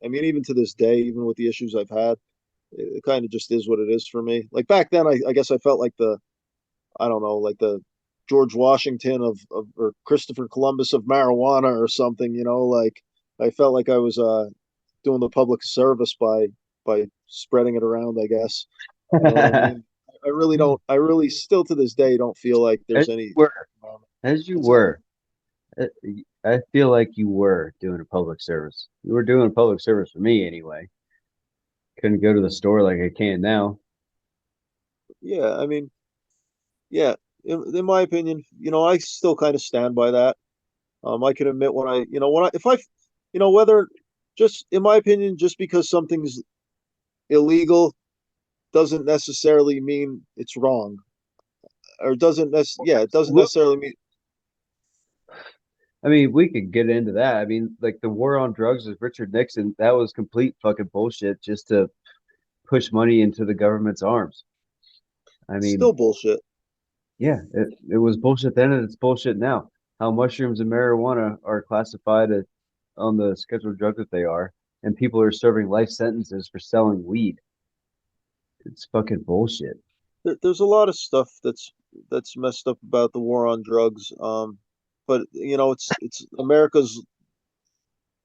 I mean, even to this day, even with the issues I've had, it kind of just is what it is for me. Like back then, I guess I felt like I don't know, like the George Washington or Christopher Columbus of marijuana or something, like I felt like I was doing the public service by spreading it around, I guess. You know what I mean? I really still to this day don't feel like as there's you any. were, as you What's that? were. Uh, I feel like you were doing a public service. You were doing a public service for me anyway. Couldn't go to the store like I can now. Yeah, I mean, yeah, in my opinion, I still kind of stand by that. I can admit if I, whether just in my opinion, just because something's illegal doesn't necessarily mean it's wrong, or it doesn't Look, necessarily mean. I mean, we could get into that. I mean, like the war on drugs with Richard Nixon, that was complete fucking bullshit just to push money into the government's arms. I It's mean, still bullshit. yeah, it was bullshit then and it's bullshit now. How mushrooms and marijuana are classified on the scheduled drug that they are, and people are serving life sentences for selling weed. It's fucking bullshit. There's a lot of stuff that's messed up about the war on drugs. But it's America's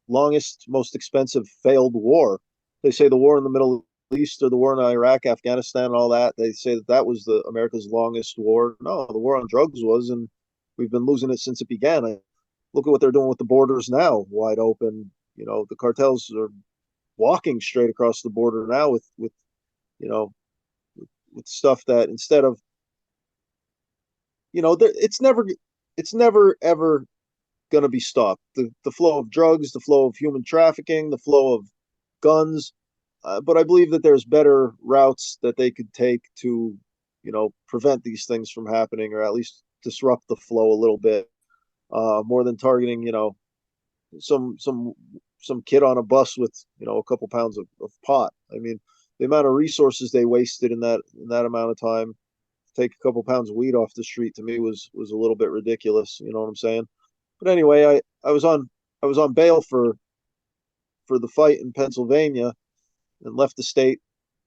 longest, most expensive failed war. They say the war in the Middle East or the war in Iraq, Afghanistan, and all that. They say that was the America's longest war. No, the war on drugs was, and we've been losing it since it began. Look at what they're doing with the borders now, wide open. The cartels are walking straight across the border now with you know with stuff that instead of it's never ever going to be stopped. The flow of drugs, the flow of human trafficking, the flow of guns. But I believe that there's better routes that they could take to, prevent these things from happening, or at least disrupt the flow a little bit, more than targeting, some some some kid on a bus with, a couple pounds of pot. I mean, the amount of resources they wasted in that amount of time to take a couple pounds of weed off the street to me was a little bit ridiculous. You know what I'm saying? But anyway, I was on bail for the fight in Pennsylvania and left the state.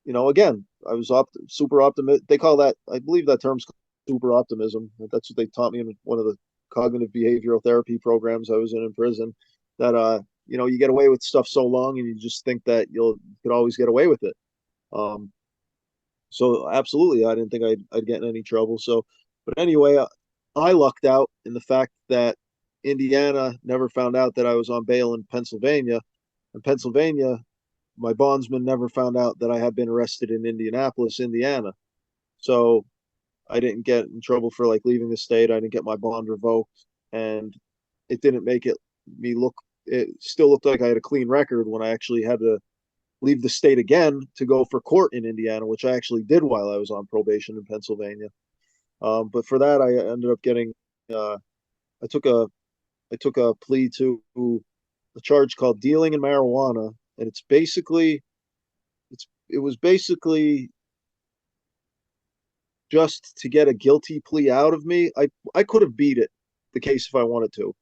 Again, I was super optimistic. They call that, I believe that term's super optimism. That's what they taught me in one of the cognitive behavioral therapy programs I was in prison. That you get away with stuff so long, and you just think that you could always get away with it. Um, so absolutely, I didn't think I'd get in any trouble. So, but anyway, I lucked out in the fact that Indiana never found out that I was on bail in Pennsylvania. In Pennsylvania, my bondsman never found out that I had been arrested in Indianapolis, Indiana. So I didn't get in trouble for like leaving the state. I didn't get my bond revoked, and it didn't make it me look. It still looked like I had a clean record when I actually had to leave the state again to go for court in Indiana, which I actually did while I was on probation in Pennsylvania. But for that, I ended up getting. I took a I took a plea to a charge called dealing in marijuana, and it was basically just to get a guilty plea out of me. I could have beat it the case if I wanted to.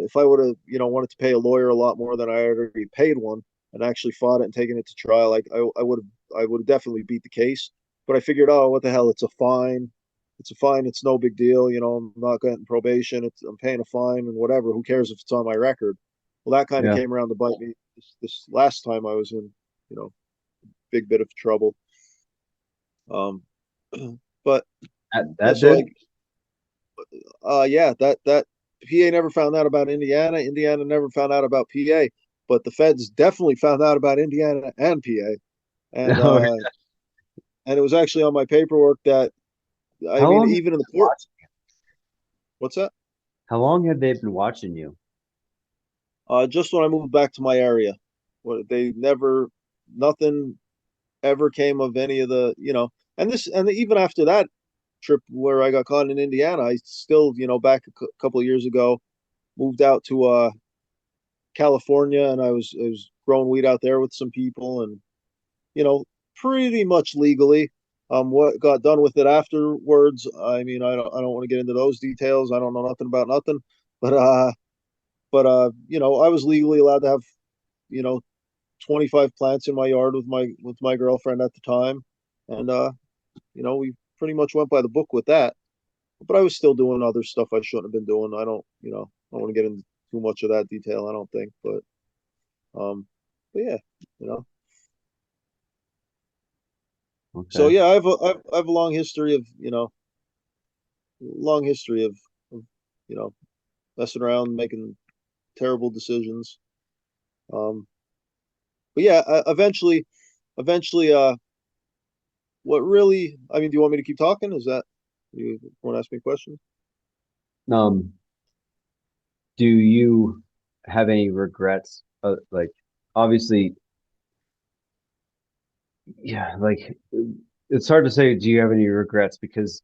If I would have wanted to pay a lawyer a lot more than I already paid one, and actually fought it and taken it to trial, I would have definitely beat the case. But I figured, oh, what the hell? It's a fine. It's a fine. It's no big deal. I'm not getting probation. I'm paying a fine and whatever. Who cares if it's on my record? Well, that kind of Yeah. came around to bite me this last time I was in, big bit of trouble. But yeah, That so did. yeah, that PA never found out about Indiana. Indiana never found out about PA, but the feds definitely found out about Indiana and PA, and Oh, uh, and it was actually on my paperwork that I how mean, long? even in the court. What's that? How long had they been watching you? Just when I moved back to my area, they never, nothing ever came of any of and even after that trip where I got caught in Indiana, I still, back a couple of years ago, moved out to California, and I was growing weed out there with some people, and you know, pretty much legally. What got done with it afterwards? I mean, I don't want to get into those details. I don't know nothing about nothing, but I was legally allowed to have, you know, 25 plants in my yard with my girlfriend at the time, and we pretty much went by the book with that. But I was still doing other stuff I shouldn't have been doing. I don't want to get into too much of that detail. I don't think, um, but yeah, you know. So Okay. yeah, I have a long history of you know messing around, making terrible decisions. Um, but yeah, eventually, what really? I mean, do you want me to keep talking? Is that you want to ask me questions? Um, do you have any regrets? Like, obviously, yeah, like it's hard to say. Do you have any regrets? Because,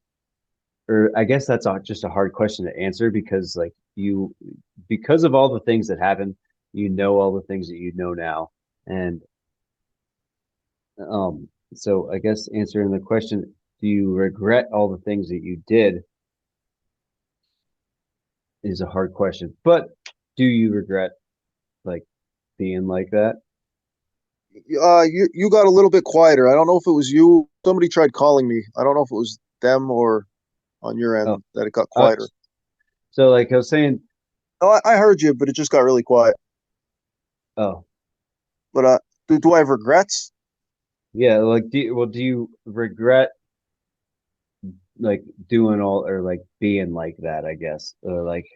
or I guess that's just a hard question to answer because, like, because of all the things that happened, you know all the things that you know now, and so I guess answering the question, do you regret all the things that you did is a hard question. But do you regret like being like that? You got a little bit quieter. I don't know if it was you. Somebody tried calling me. I don't know if it was them or on your Oh, end that it got uh, quieter. so like I was saying, No, I heard you, but it just got really quiet. oh But do I have regrets? yeah, like do you regret like doing all or like being like that, I guess, or like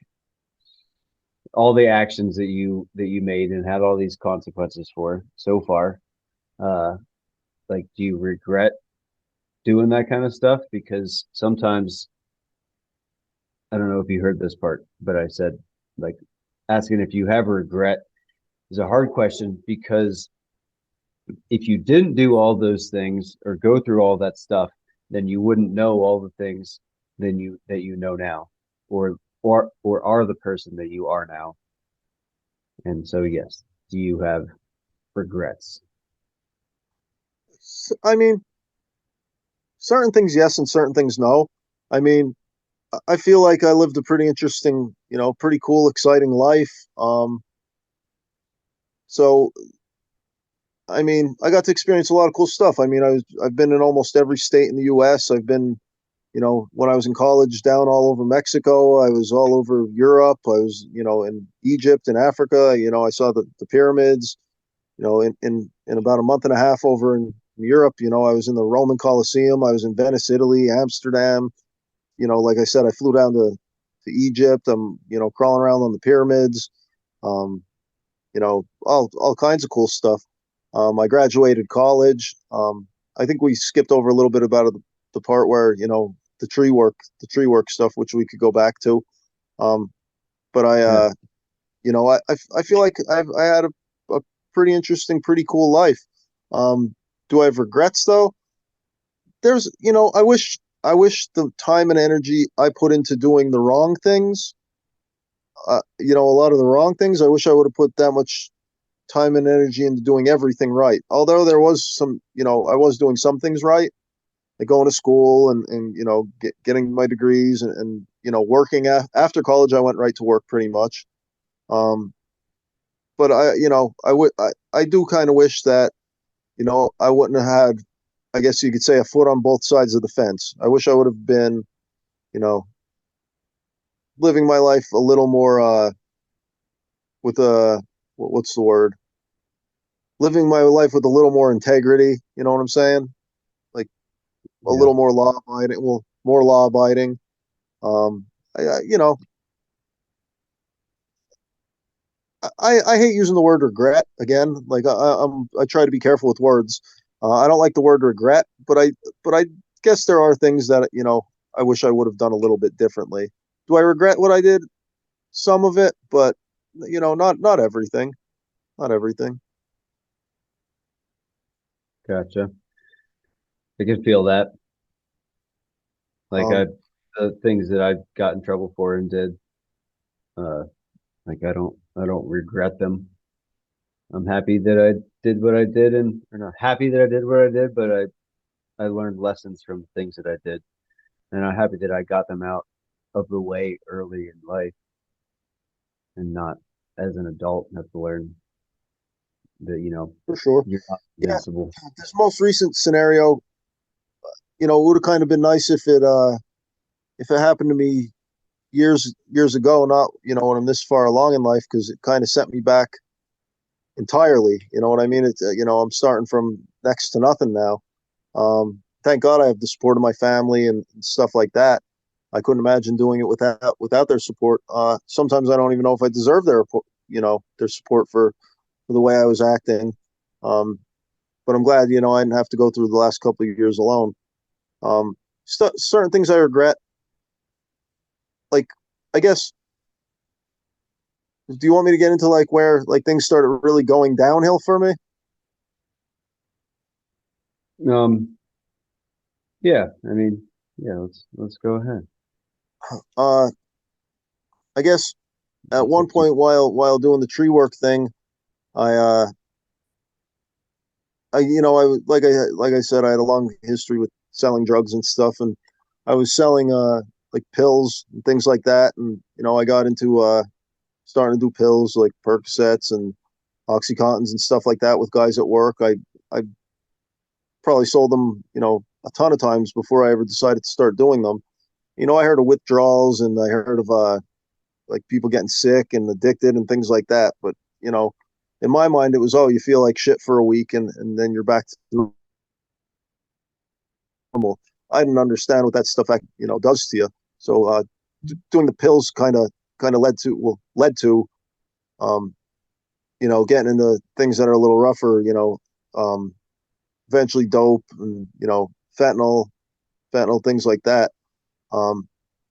all the actions that you made and had all these consequences for so far? Uh, like, do you regret doing that kind of stuff? Because sometimes I don't know if you heard this part, but I said like asking if you have regret is a hard question because if you didn't do all those things or go through all that stuff, then you wouldn't know all the things that you know now, or are the person that you are now. And so, yes, do you have regrets? I mean, certain things yes and certain things no. I mean, I feel like I lived a pretty interesting, pretty cool, exciting life. So I mean, I got to experience a lot of cool stuff. I mean, I've been in almost every state in the U.S. I've been, when I was in college, down all over Mexico. I was all over Europe. I was, in Egypt and Africa. I saw the pyramids. In about a month and a half over in Europe, I was in the Roman Colosseum. I was in Venice, Italy, Amsterdam. Like I said, I flew down to Egypt. I'm, crawling around on the pyramids. Um, all kinds of cool stuff. I graduated college. I think we skipped over a little bit about the part where the tree work stuff, which we could go back to. Um, but Yeah. I feel like I had a pretty interesting, pretty cool life. Do I have regrets though? There's, I wish the time and energy I put into doing the wrong things, a lot of the wrong things, I wish I would have put that much time and energy into doing everything right. Although there was some, I was doing some things right, like going to school and getting my degrees and working after college. I went right to work pretty much. Um, but I do kind of wish that, I wouldn't have had, I guess you could say, a foot on both sides of the fence. I wish I would have been, you know, living my life a little more, with a, what's the word? Living my life with a little more integrity. You know what I'm saying? Like a Yeah. little more law abiding. Well, more law abiding. Um, I, you know, I hate using the word regret again. Like I try to be careful with words. I don't like the word regret, but I guess there are things that I wish I would have done a little bit differently. Do I regret what I did? Some of it, but not everything. Not everything. Gotcha. I can feel that. Like Um, the things that I got in trouble for and did, uh, like I don't regret them. I'm happy that I did what I did, and or not happy that I did what I did, but I learned lessons from things that I did, and I'm happy that I got them out of the way early in life, and not as an adult have to learn that for sure. you're not Yeah, invincible. this most recent scenario, it would have kind of been nice if it happened to me years ago, not when I'm this far along in life, because it kind of set me back entirely. You know what I mean? It's I'm starting from next to nothing now. Thank God I have the support of my family and stuff like that. I couldn't imagine doing it without their support. Sometimes I don't even know if I deserve their support for the way I was acting. Um, but I'm glad I didn't have to go through the last couple of years alone. Certain things I regret, like I guess. Do you want me to get into like where like things started really going downhill for me? Um, yeah, I mean, yeah, let's go ahead. Uh, I guess at It's one up to point while doing the tree work thing, I like I said, I had a long history with selling drugs and stuff, and I was selling like pills and things like that, and I got into starting to do pills like Percocets and Oxycontins and stuff like that with guys at work. I probably sold them a ton of times before I ever decided to start doing them. I heard of withdrawals and I heard of like people getting sick and addicted and things like that, but you know in my mind it was, oh, you feel like shit for a week and then you're back to normal. I didn't understand what that stuff does to you. So doing the pills kind of led to um, getting into things that are a little rougher. Um, eventually dope and fentanyl, things like that. Um,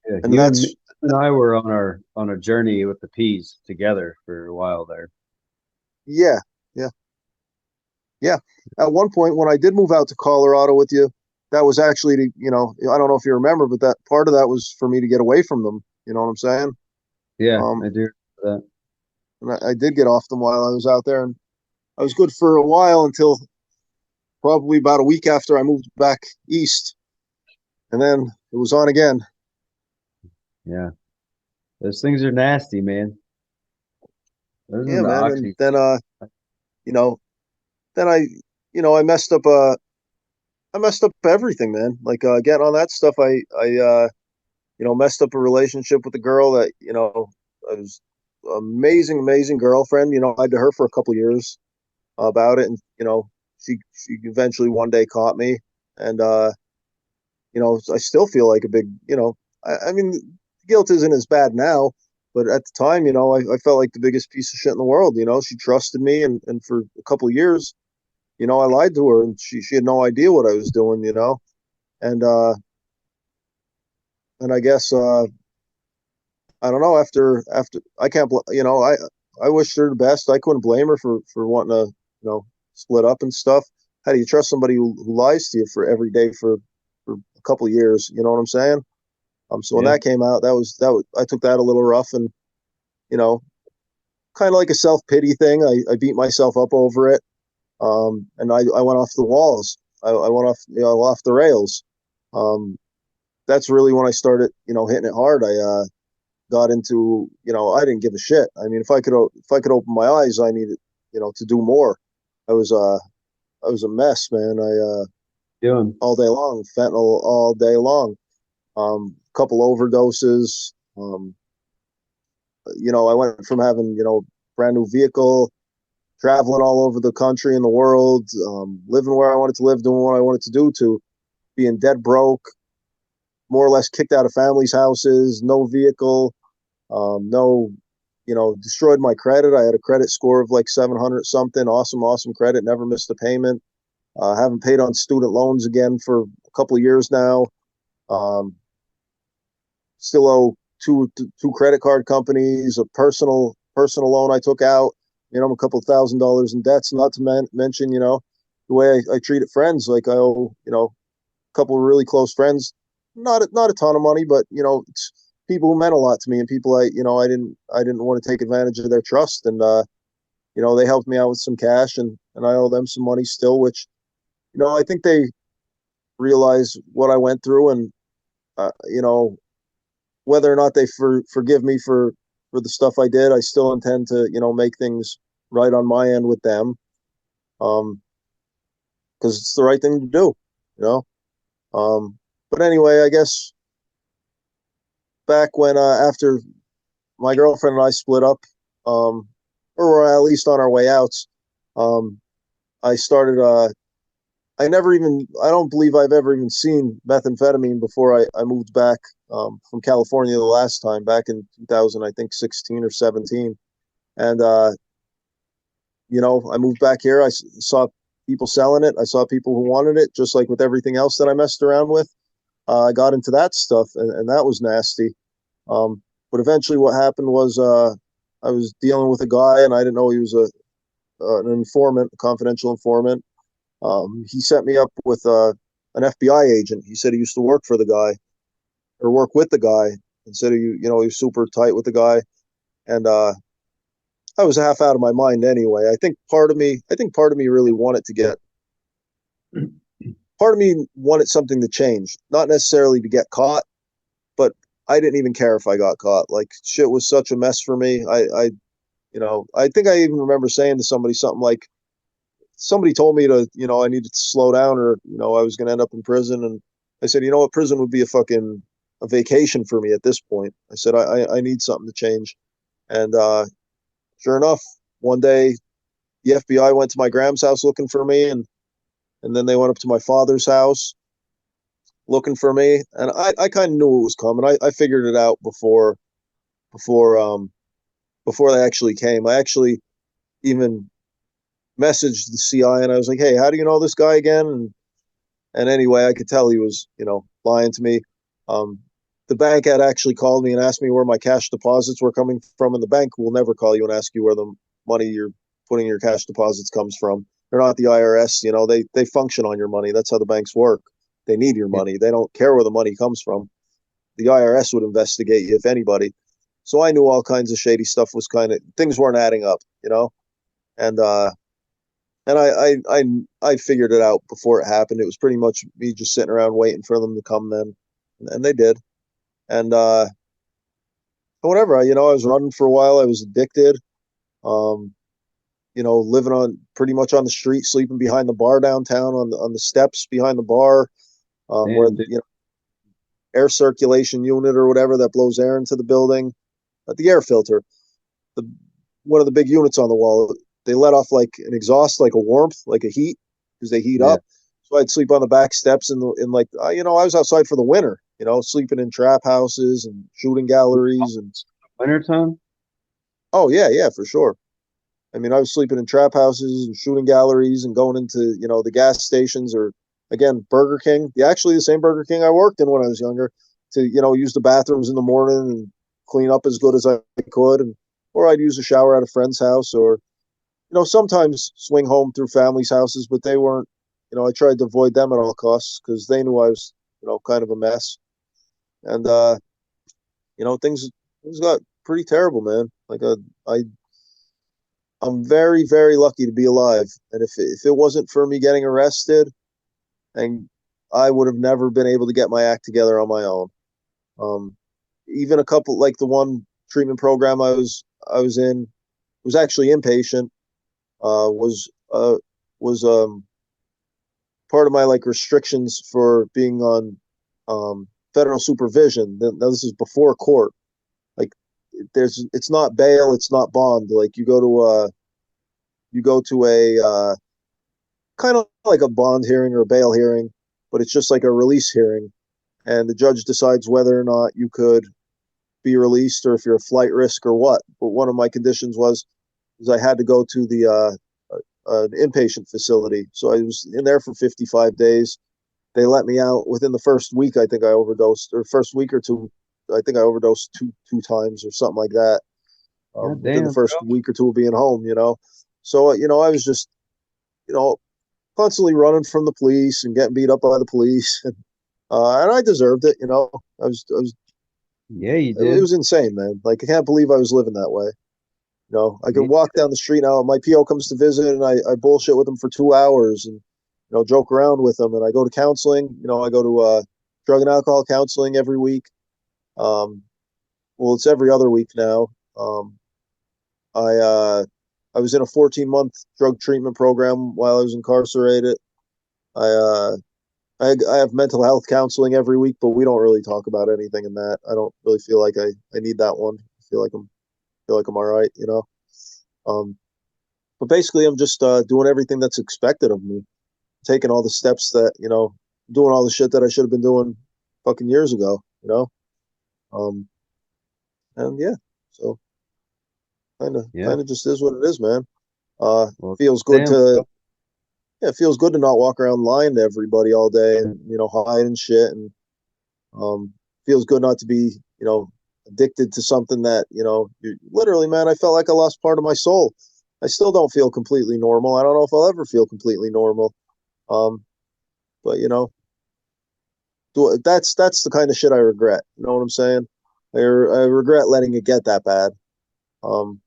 yeah. and that's You and I were on a journey with the peas together for a while there. yeah, yeah, yeah. At one point when I did move out to Colorado with you, that was actually I don't know if you remember, but that part of that was for me to get away from them. You know what I'm saying? Yeah, Um, I do remember and I did get off them while I was out there, and I was good for a while until probably about a week after I moved back east, and then it was on again. that. Yeah, those things are nasty, man. Those are Yeah, the man. And oxy. then you know, then I messed up everything, man. Like getting on that stuff, I messed up a relationship with a girl that I was amazing girlfriend. I had to her for a couple of years about it, and she eventually one day caught me, and I still feel like a big I mean guilt isn't as bad now, but at the time I felt like the biggest piece of shit in the world. She trusted me, and for a couple of years I lied to her, and she had no idea what I was doing. And I guess I don't know. After I can't, I wished her the best. I couldn't blame her for wanting to, split up and stuff. How do you trust somebody who lies to you for every day for a couple of years? You know what I'm saying? So when Yeah, that came out, I took that a little rough, and you know, kind of like a self pity thing. I beat myself up over it, and I went off the walls. I went off off the rails. Um, that's really when I started hitting it hard. I got into, I didn't give a shit. I mean, if I could open my eyes, I needed, to do more. I was a mess, man. Doing. All day long, fentanyl all day long. Couple overdoses. I went from having, brand new vehicle, traveling all over the country and the world, living where I wanted to live, doing what I wanted to do, to being dead broke, more or less kicked out of families' houses, no vehicle, no, destroyed my credit. I had a credit score of like 700 something, awesome credit, never missed a payment. Haven't paid on student loans again for a couple of years now. Still owe two credit card companies, a personal loan I took out. I'm a couple $1,000s in debts. Not to mention, the way I treated friends. Like I owe, a couple of really close friends, not a ton of money, but it's people who meant a lot to me, and people I didn't want to take advantage of their trust, and they helped me out with some cash, and I owe them some money still, which I think they realize what I went through, and whether or not they forgive me for the stuff I did, I still intend to make things right on my end with them, because it's the right thing to do, But anyway, I guess back when after my girlfriend and I split up, or at least on our way out, I started. I don't believe I've ever even seen methamphetamine before I moved back from California the last time, back in 2000, I think 16 or 17. And, I moved back here. I saw people selling it. I saw people who wanted it, just like with everything else that I messed around with. I got into that stuff, and that was nasty. But eventually what happened was I was dealing with a guy, and I didn't know he was an informant, a confidential informant. He set me up with an FBI agent. He said he used to work for the guy, or work with the guy. And said he was super tight with the guy, and I was half out of my mind anyway. I think part of me really wanted to get. Part of me wanted something to change, not necessarily to get caught, but I didn't even care if I got caught. Like, shit was such a mess for me. I think I even remember saying to somebody something like, somebody told me to, I needed to slow down, or, I was going to end up in prison. And I said, what, prison would be a vacation for me at this point. I said, I need something to change. And sure enough, one day the FBI went to my Graham's house looking for me, and then they went up to my father's house looking for me. And I kind of knew it was coming. I figured it out before they actually came. I actually even messaged the CI, and I was like, "Hey, how do you know this guy again?" And anyway, I could tell he was, lying to me. The bank had actually called me and asked me where my cash deposits were coming from, and the bank will never call you and ask you where the money you're putting your cash deposits comes from. They're not the IRS, they function on your money. That's how the banks work. They need your money. They don't care where the money comes from. The IRS would investigate you if anybody. So I knew all kinds of shady stuff was things weren't adding up, and I figured it out before it happened. It was pretty much me just sitting around waiting for them to come then, and they did. And whatever, I was running for a while. I was addicted. Living on pretty much on the street, sleeping behind the bar downtown on the steps behind the bar, where air circulation unit or whatever that blows air into the building, the air filter, one of the big units on the wall. They let off like an exhaust, like a warmth, like a heat, because they heat up. So I'd sleep on the back steps in like, I was outside for the winter, sleeping in trap houses and shooting galleries and Wintertime? Oh yeah, for sure. I mean, I was sleeping in trap houses and shooting galleries and going into, the gas stations, or again, Burger King, actually the same Burger King I worked in when I was younger, to, use the bathrooms in the morning and clean up as good as I could. Or I'd use a shower at a friend's house, or, sometimes swing home through families' houses, but they weren't, I tried to avoid them at all costs because they knew I was, kind of a mess. And, things got pretty terrible, man. Like, I'm very, very lucky to be alive. And if it wasn't for me getting arrested, and I would have never been able to get my act together on my own. even a couple, like the one treatment program I was in was actually inpatient. Uh, was uh was part of my like restrictions for being on federal supervision. Now this is before court. Like it's not bail, it's not bond. Like you go to a kind of like a bond hearing or a bail hearing, but it's just like a release hearing, and the judge decides whether or not you could be released or if you're a flight risk or what. But one of my conditions was I had to go to the an inpatient facility, so I was in there for 55 days. They let me out within the first week. I think I overdosed, or first week or two. I think I overdosed two times or something like that. God Within the damn, first bro. week or two of being home, So I was just you know constantly running from the police and getting beat up by the police, and I deserved it. Yeah, you It did. was insane, man. Like I can't believe I was living that way. I Yeah, could walk down the street now. My PO comes to visit, and I bullshit with him for 2 hours, and joke around with him. And I go to counseling. I go to drug and alcohol counseling every week. Um, well, it's every other week now. I I was in a 14-month drug treatment program while I was incarcerated. I uh, I have mental health counseling every week, but we don't really talk about anything in that. I don't really feel like I need that one. I feel like I'm all right. Um, but basically, I'm just doing everything that's expected of me, taking all the steps that doing all the shit that I should have been doing fucking years ago. Um, and yeah, so yeah. kind of just is what it is, man. Uh, Well, feels good damn, to bro. yeah, it feels good to not walk around lying to everybody all day and hide and shit, and um, feels good not to be addicted to something that you literally, man. I felt like I lost part of my soul. I still don't feel completely normal. I don't know if I'll ever feel completely normal. Um, but that's the kind of shit I regret. You know what I'm saying? I regret letting it get that bad. Um,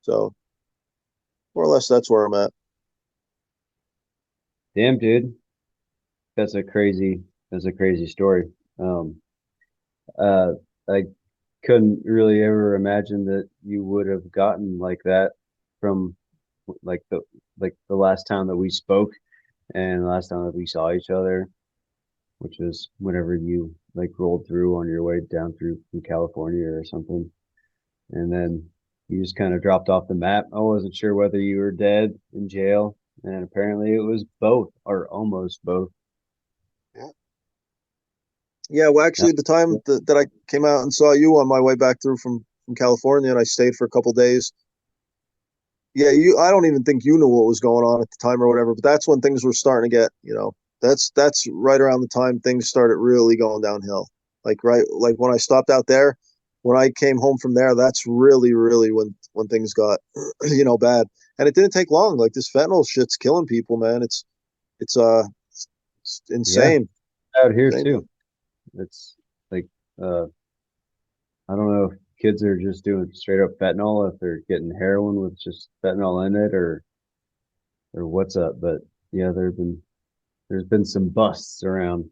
so more or less, that's where I'm at. Damn, dude. That's a crazy, that's a crazy story. Um, uh, I couldn't really ever imagine that you would have gotten like that from like the like the last time that we spoke and the last time that we saw each other, which was whenever you like rolled through on your way down through from California or something. And then you just kind of dropped off the map. I wasn't sure whether you were dead in jail, and apparently it was both or almost both. Yeah, well, Yeah. actually, the time that I came out and saw you on my way back through from California, and I stayed for a couple days. Yeah, I don't even think you knew what was going on at the time or whatever, but that's when things were starting to get, that's right around the time things started really going downhill. Like when I stopped out there, when I came home from there, that's really when things got, bad. And it didn't take long. Like this fentanyl shit's killing people, man. It's it's Yeah, insane. out here Insane. too. It's like uh I don't know if kids are just doing straight up fentanyl, if they're getting heroin with just fentanyl in it or what's up. But yeah, there's been some busts around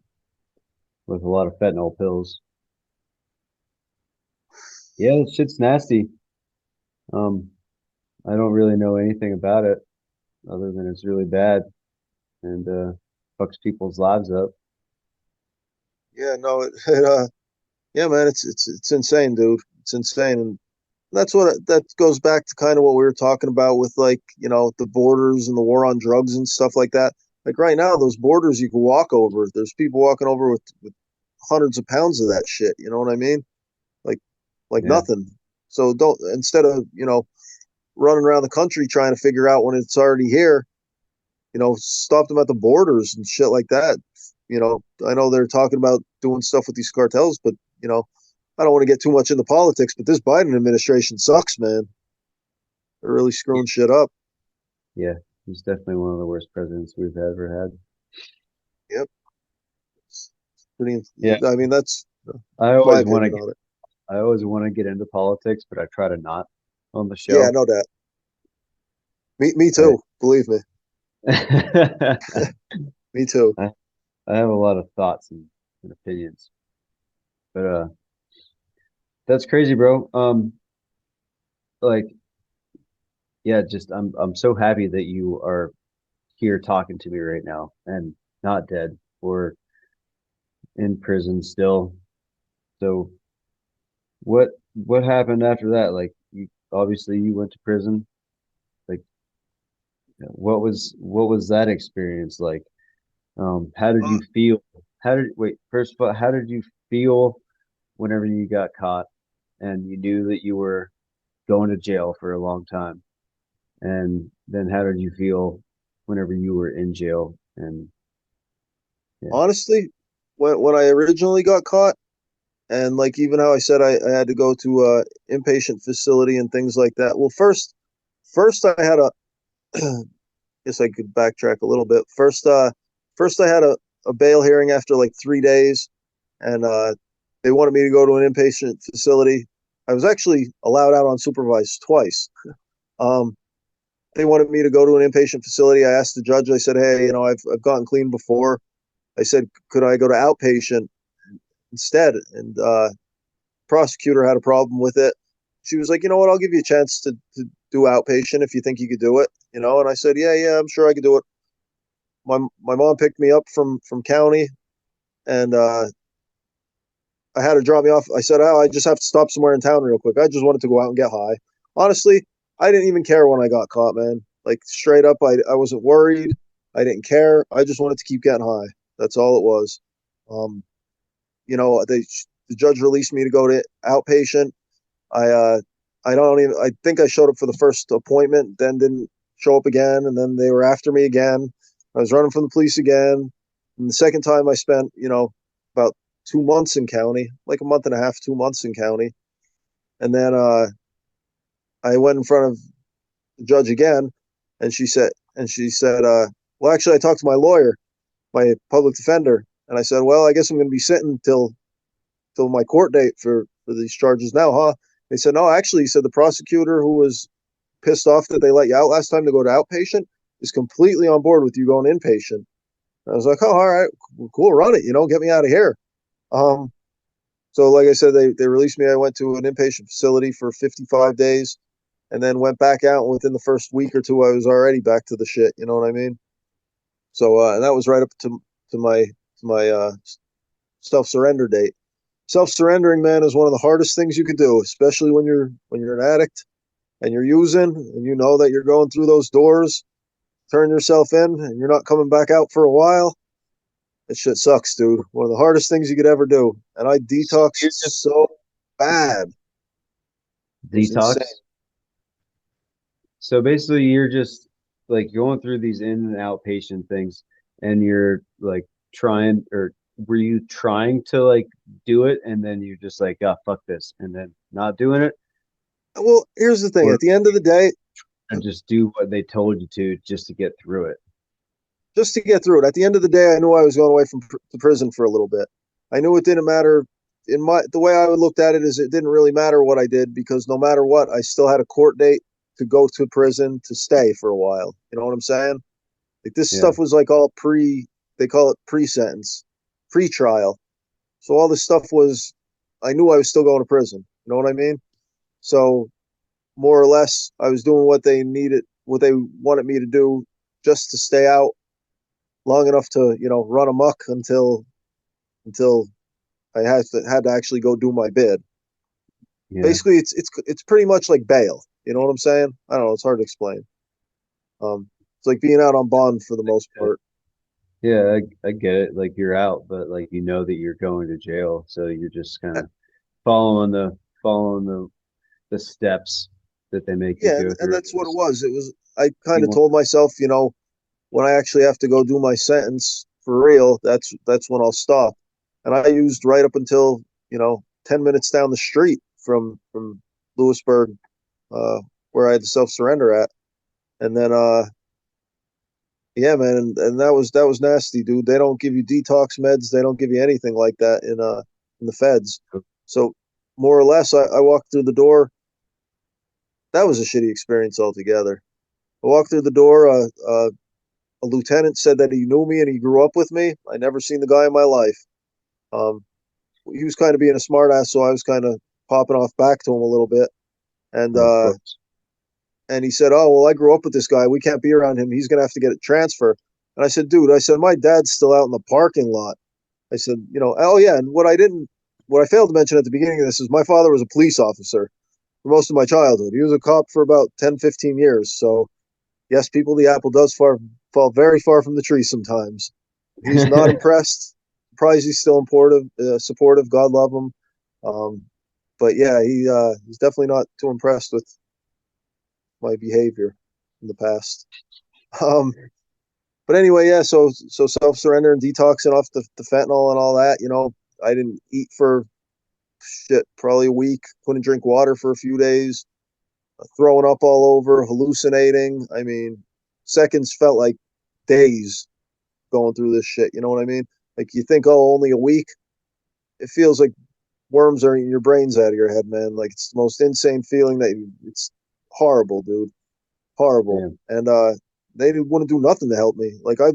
with a lot of fentanyl pills. Yeah, that shit's nasty. Um, I don't really know anything about it other than it's really bad and fucks people's lives up. Yeah, no, yeah, man, it's insane, dude. It's insane, and that goes back to kind of what we were talking about with like the borders and the war on drugs and stuff like that. Like right now, those borders you can walk over. There's people walking over with hundreds of pounds of that shit. You know what I mean? Like like Yeah, nothing. So don't instead of running around the country trying to figure out when it's already here. Stop them at the borders and shit like that. I know they're talking about doing stuff with these cartels, but I don't want to get too much into politics, but this Biden administration sucks, man. They're really screwing shit up. yeah, he's definitely one of the worst presidents we've ever had. Yep. It's pretty. Yeah, I mean, that's I my always want to opinion get on it. I always want to get into politics, but I try to not on the Yeah, I show. know that. Me I too. Believe me. Me too. I have a lot of thoughts and opinions, but That's crazy, bro. Like, yeah, just I'm so happy that you are here talking to me right now and not dead or in prison still. So what happened after that? Like, you obviously you went to prison. Like, what was that experience like? How did Uh, you feel? First of all, how did you feel whenever you got caught and you knew that you were going to jail for a long time? And then how did you feel whenever you were in jail? And yeah, Honestly, when I originally got caught, and like even how I said I had to go to a inpatient facility and things like that. Well, first I had a guess I could backtrack a little bit. First I had a bail hearing after like 3 days, and they wanted me to go to an inpatient facility. I was actually allowed out unsupervised twice. Um, they wanted me to go to an inpatient facility. I asked the judge. I said, "Hey, I've gotten clean before." I said, "Could I go to outpatient instead?" And prosecutor had a problem with it. She was like, "You know what? I'll give you a chance to do outpatient if you think you could do it." And I said, "Yeah, I'm sure I could do it." My mom picked me up from county, and I had her drop me off. I said, "Oh, I just have to stop somewhere in town real quick. I just wanted to go out and get high." Honestly, I didn't even care when I got caught, man. Like straight up, I wasn't worried. I didn't care. I just wanted to keep getting high. That's all it was. Um, the judge released me to go to outpatient. I I don't even. I think I showed up for the first appointment, then didn't show up again, and then they were after me again. I was running from the police again. And the second time I spent, about 2 months in county, like a month and a half, 2 months in county, and then I went in front of the judge again, and she said, well, actually, I talked to my lawyer, my public defender, and I said, well, I guess I'm going to be sitting till my court date for these charges now, huh? They said, no, actually, he said the prosecutor who was pissed off that they let you out last time to go to outpatient is completely on board with you going inpatient. And I was like, oh, all right, cool, run it, get me out of here. Um, so like I said, they released me. I went to an inpatient facility for 55 days and then went back out. And within the first week or two, I was already back to the shit. You know what I mean? So, and that was right up to my self surrender date. Self surrendering, man, is one of the hardest things you could do, especially when you're an addict and you're using and you know that you're going through those doors, turn yourself in, and you're not coming back out for a while. That shit sucks, dude. One of the hardest things you could ever do. And I detoxed you're just so bad. It was insane. detox. So basically, you're just like going through these in and outpatient things, and you're like trying, or were you trying to like do it, and then you just like, ah, fuck this, and then not doing it, Well, here's the thing. or At the end of the day, and just do what they told you to just to get through it? just to get through it, at the end of the day, I knew I was going away from the prison for a little bit. I knew it didn't matter. The way I looked at it is it didn't really matter what I did because no matter what, I still had a court date to go to prison to stay for a while. You know what I'm saying? Like this Yeah, stuff was like all they call it pre-sentence, pre-trial. So all this stuff was, I knew I was still going to prison. You know what I mean? So more or less, I was doing what they wanted me to do just to stay out long enough to, run amok until I had to actually go do my bid. yeah, Basically, it's pretty much like bail. You know what I'm saying? I don't know. It's hard to explain. It's like being out on bond for the most part. yeah. I get it. Like you're out, but like you know that you're going to jail, so you're just kind of following the steps that they make you Yeah, go and through. that's what it was. It was I kind You of want, told myself, when I actually have to go do my sentence for real, that's when I'll stop. And I used right up until 10 minutes down the street from Lewisburg, uh, where I had the self surrender at, and then yeah, man, and that was nasty, dude. They don't give you detox meds. They don't give you anything like that in the feds. So more or less, I walked through the door. That was a shitty experience altogether. I walked through the door. A lieutenant said that he knew me and he grew up with me. I never seen the guy in my life. Um, he was kind of being a smartass, so I was kind of popping off back to him a little bit. And Of course. and he said, "Oh, well, I grew up with this guy. We can't be around him. He's going to have to get a transfer." And I said, "Dude," I said, "my dad's still out in the parking lot." I said, "Oh yeah." And what I failed to mention at the beginning of this is my father was a police officer for most of my childhood. He was a cop for about 10, 15 years. So yes, people, the apple does fall very far from the tree sometimes. He's not impressed. Surprised he's still supportive. God love him. But yeah, he's definitely not too impressed with my behavior in the past. Um, but anyway, yeah. So self surrender and detoxing off the fentanyl and all that. I didn't eat for shit probably a week. Couldn't drink water for a few days. Throwing up all over, hallucinating. I mean, seconds felt like days going through this shit. You know what I mean? Like you think, oh, only a week. It feels like worms are eating your brains out of your head, man. Like it's the most insane feeling it's horrible, dude. Horrible. Yeah. And they wouldn't do nothing to help me. Like I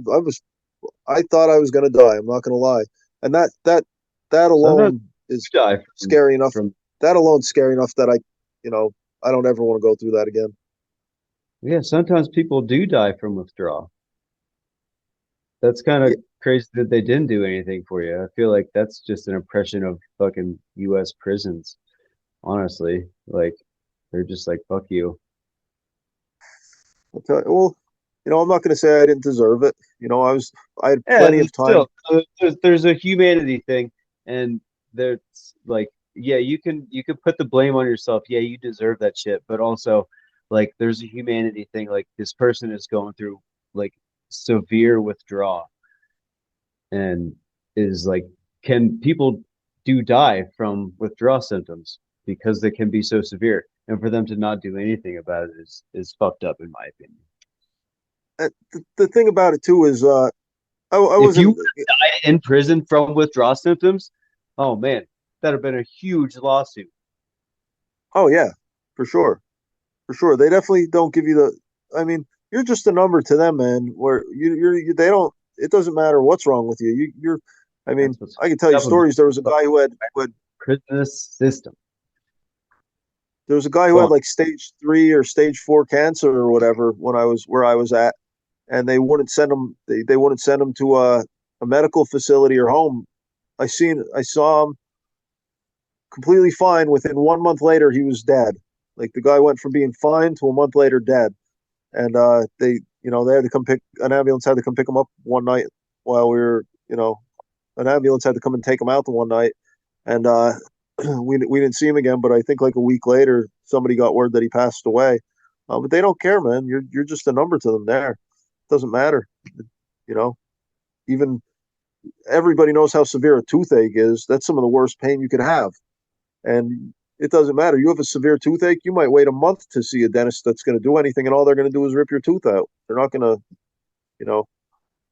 thought I was gonna die. I'm not gonna lie. And that Sometimes alone is you die scary enough. from That alone's scary enough that I don't ever want to go through that again. yeah, sometimes people do die from withdrawal. That's kind of Yeah, crazy that they didn't do anything for you. I feel like that's just an impression of fucking US prisons, honestly. Like they're just like, fuck you. well, I'm not gonna say I didn't deserve it. I had Yeah, plenty of time. still, there's a humanity thing, and there's like, yeah, you can put the blame on yourself. Yeah, you deserve that shit, but also, like, there's a humanity thing. Like, this person is going through like severe withdrawal, and is like, can people do die from withdrawal symptoms because they can be so severe, and for them to not do anything about it is fucked up, in my opinion. The thing about it too is I If you wasn't. would have died in prison from withdrawal symptoms, oh man, that'd have been a huge lawsuit. Oh yeah, for sure, for sure. They definitely don't give you the. I mean, you're just a number to them, man. Where they don't. It doesn't matter what's wrong with you. You're. I mean, That's what's I can tell you up with stories. There was a guy who had prison system. there was a guy who Go had on. like stage 3 or stage 4 cancer or whatever when I was where I was at, and they wouldn't send him. They wouldn't send him to a medical facility or home. I saw him completely fine. Within 1 month later, he was dead. Like the guy went from being fine to a month later dead. And they had to come pick an ambulance had to come pick him up one night while we were, an ambulance had to come and take him out the one night. And we didn't see him again. But I think like a week later, somebody got word that he passed away. But they don't care, man. You're just a number to them. There, it doesn't matter. You know, even everybody knows how severe a toothache is. That's some of the worst pain you could have. And it doesn't matter. You have a severe toothache, you might wait a month to see a dentist that's going to do anything, and all they're going to do is rip your tooth out. They're not going to, you know,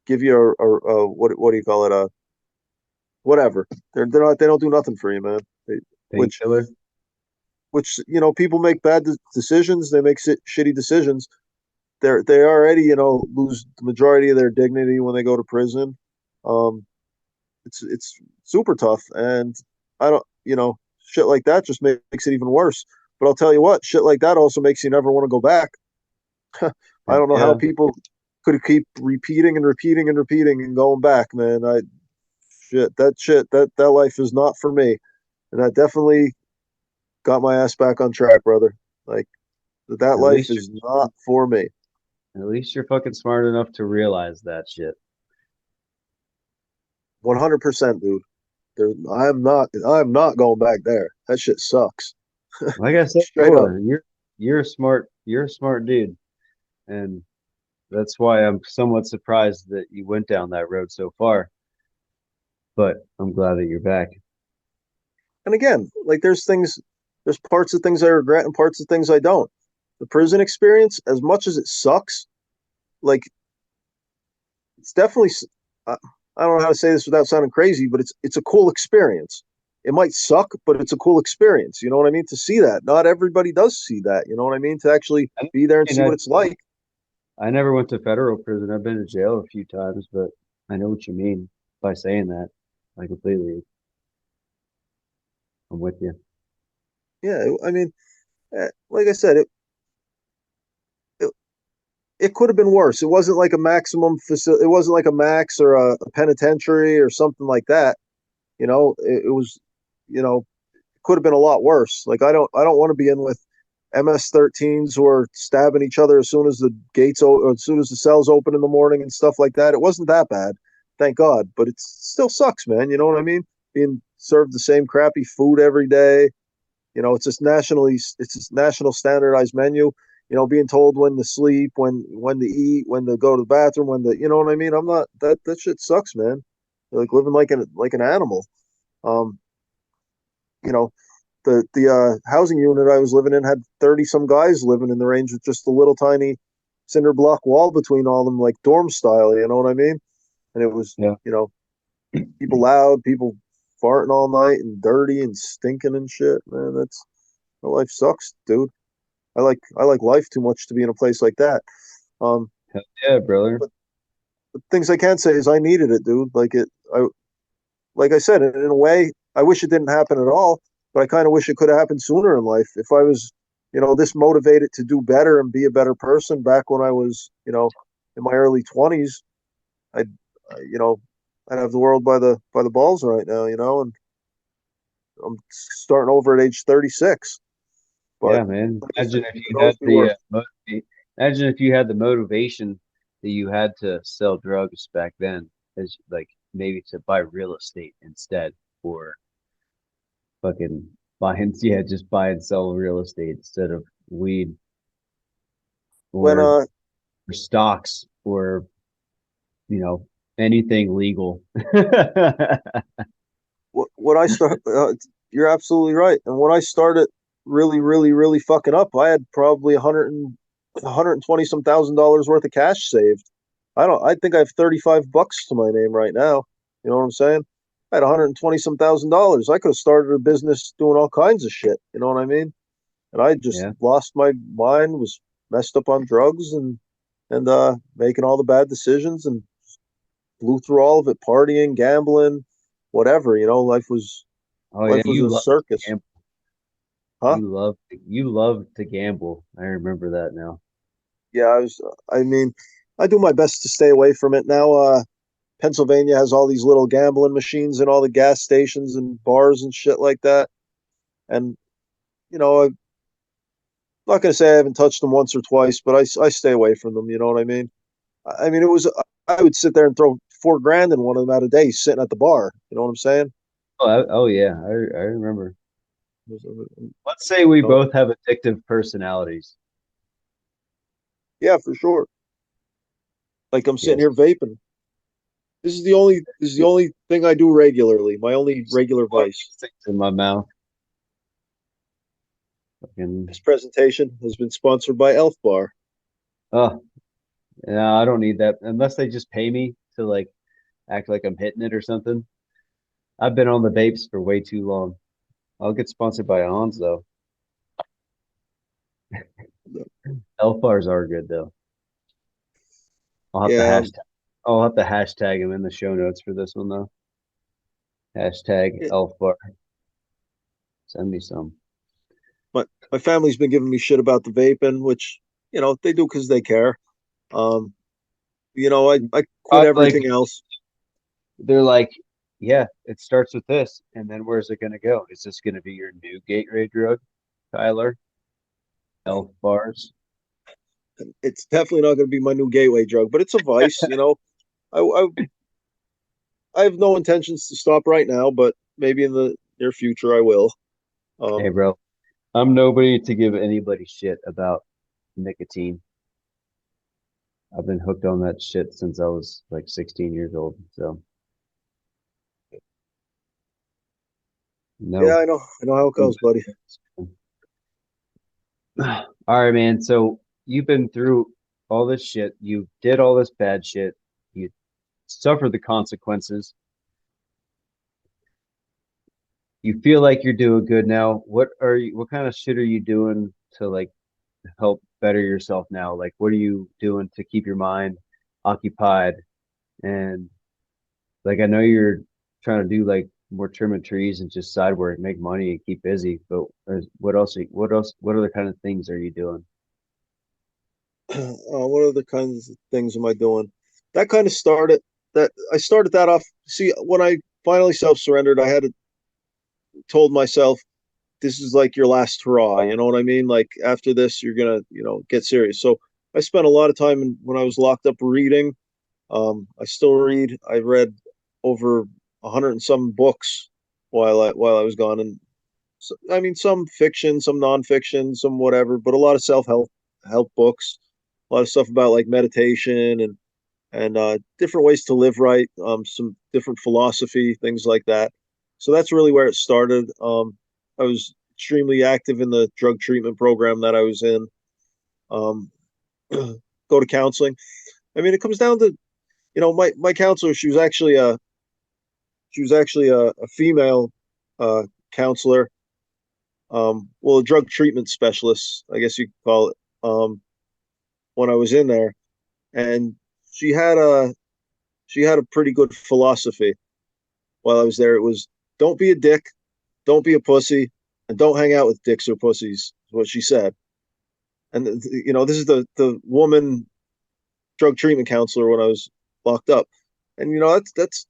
give you a what do you call it? Whatever. They don't do nothing for you, man. Which Painkiller. people make bad decisions. They make shitty decisions. They already lose the majority of their dignity when they go to prison. Um, it's super tough, and I don't shit like that just makes it even worse. But I'll tell you what, shit like that also makes you never want to go back. I don't know how Yeah. people could keep repeating and repeating and repeating and going back, man. That life is not for me, and that definitely got my ass back on track, brother. Like that At life least is not for me. you're fucking smart enough to realize that shit. 100%, dude. I'm not going back there. That shit sucks. Like I said Straight up. before, you're a smart dude. And that's why I'm somewhat surprised that you went down that road so far. But I'm glad that you're back. And again, like there's parts of things I regret and parts of things I don't. The prison experience, as much as it sucks, like it's definitely. I, I don't know how to say this without sounding crazy, but it's a cool experience. It might suck, but it's a cool experience. You know what I mean? To see that, not everybody does see that. You know what I mean? To actually be there and And see what it's like. I never went to federal prison. I've been to jail a few times, but I know what you mean by saying that. I completely, I'm with you. Yeah, I mean, like I said, it it could have been worse. It wasn't like a maximum facility. It wasn't like a max or a penitentiary or something like that. It was, you know, could have been a lot worse. Like I don't want to be in with MS-13s who are stabbing each other as soon as the or as soon as the cells open in the morning and stuff like that. It wasn't that bad, thank God. But it still sucks, man. You know what I mean? Being served the same crappy food every day. It's this national standardized menu. Being told when to sleep, when to eat, when to go to the bathroom, you know what I mean? I'm not that shit sucks, man. Like living like an animal. Um, you know, the housing unit I was living in had 30 some guys living in the range with just a little tiny cinder block wall between all of them, like dorm style. You know what I mean? And it was, Yeah. people loud, people farting all night and dirty and stinking and shit. Man, my life sucks, dude. I like life too much to be in a place like that. Um, Hell yeah, brother. but the things I can say is I needed it, dude. Like I said, in a way, I wish it didn't happen at all, but I kind of wish it could have happened sooner in life. If I was, this motivated to do better and be a better person back when I was, in my early 20s, I'd, you know, I'd have the world by the balls right now, and I'm starting over at age 36. But Yeah, man. like I said, it could always be worse. Imagine if you had the motivation that you had to sell drugs back then, as like maybe to buy real estate instead, or fucking buying, yeah, just buy and sell real estate instead of weed When or stocks or anything legal. when I start, you're absolutely right. And when I started really, really, really fucking up, I had probably 120 some $1,000 worth of cash saved. I think I have 35 bucks to my name right now. You know what I'm saying? I had 120 some $1,000. I could have started a business doing all kinds of shit. You know what I mean? And I just Yeah. lost my mind, was messed up on drugs and making all the bad decisions and blew through all of it, partying, gambling, whatever. Oh yeah, Life was a circus. gamble. Huh? You love to gamble. I remember that now. Yeah, I mean, I do my best to stay away from it now. Pennsylvania has all these little gambling machines in all the gas stations and bars and shit like that. And I'm not gonna say I haven't touched them once or twice, but I stay away from them. You know what I mean? I mean, I would sit there and throw 4 grand in one of them out a day sitting at the bar. You know what I'm saying? Oh yeah, I remember. You Let's say we know, both have addictive personalities. yeah, for sure. Like I'm sitting Yes. here vaping. This is the only thing I do regularly. My only regular vice. Things in my mouth. Fucking This presentation has been sponsored by Elf Bar. oh, no, I don't need that unless they just pay me to like act like I'm hitting it or something. I've been on the vapes for way too long. I'll get sponsored by Hans though. Elf bars are good though. I'll have to Yeah, hashtag. I'll have to hashtag him in the show notes for this one though. Hashtag yeah, Elf bar. Send me some. my family's been giving me shit about the vaping, which they do because they care. Um, I quit Like everything else. they're like, yeah, it starts with this, and then where's it gonna go? Is this gonna be your new gateway drug, Tyler? Elf bars. It's definitely not going to be my new gateway drug, but it's a vice. I have no intentions to stop right now, but maybe in the near future I will. Hey, Um, bro, I'm nobody to give anybody shit about nicotine. I've been hooked on that shit since I was like 16 years old. So yeah, no. I know how it goes, buddy. All right, man. So you've been through all this shit. You did all this bad shit. You suffered the consequences. You feel like you're doing good now. What kind of shit are you doing to like help better yourself now? Like what are you doing to keep your mind occupied? And like I know you're trying to do like more trimming trees and just side work, make money and keep busy. But what else? What other kind of things are you doing? What other kinds of things am I doing? That kind of started that I started that off. See, when I finally self-surrendered, I had told myself this is like your last hurrah. You know what I mean? Like after this, you're gonna, get serious. So I spent a lot of time when I was locked up reading. I still read. I read over 100 and some books while I was gone, and so, I mean some fiction, some nonfiction, some whatever, but a lot of self help books, a lot of stuff about like meditation and different ways to live right, some different philosophy, things like that. So that's really where it started. I was extremely active in the drug treatment program that I was in. Um, go to counseling. I mean, it comes down to my counselor. She was actually a female uh, counselor. Well, a drug treatment specialist, I guess you could call it. When I was in there, and she had a she had a pretty good philosophy while I was there. It was don't be a dick, don't be a pussy, and don't hang out with dicks or pussies. Is what she said. And this is the woman drug treatment counselor when I was locked up, and that's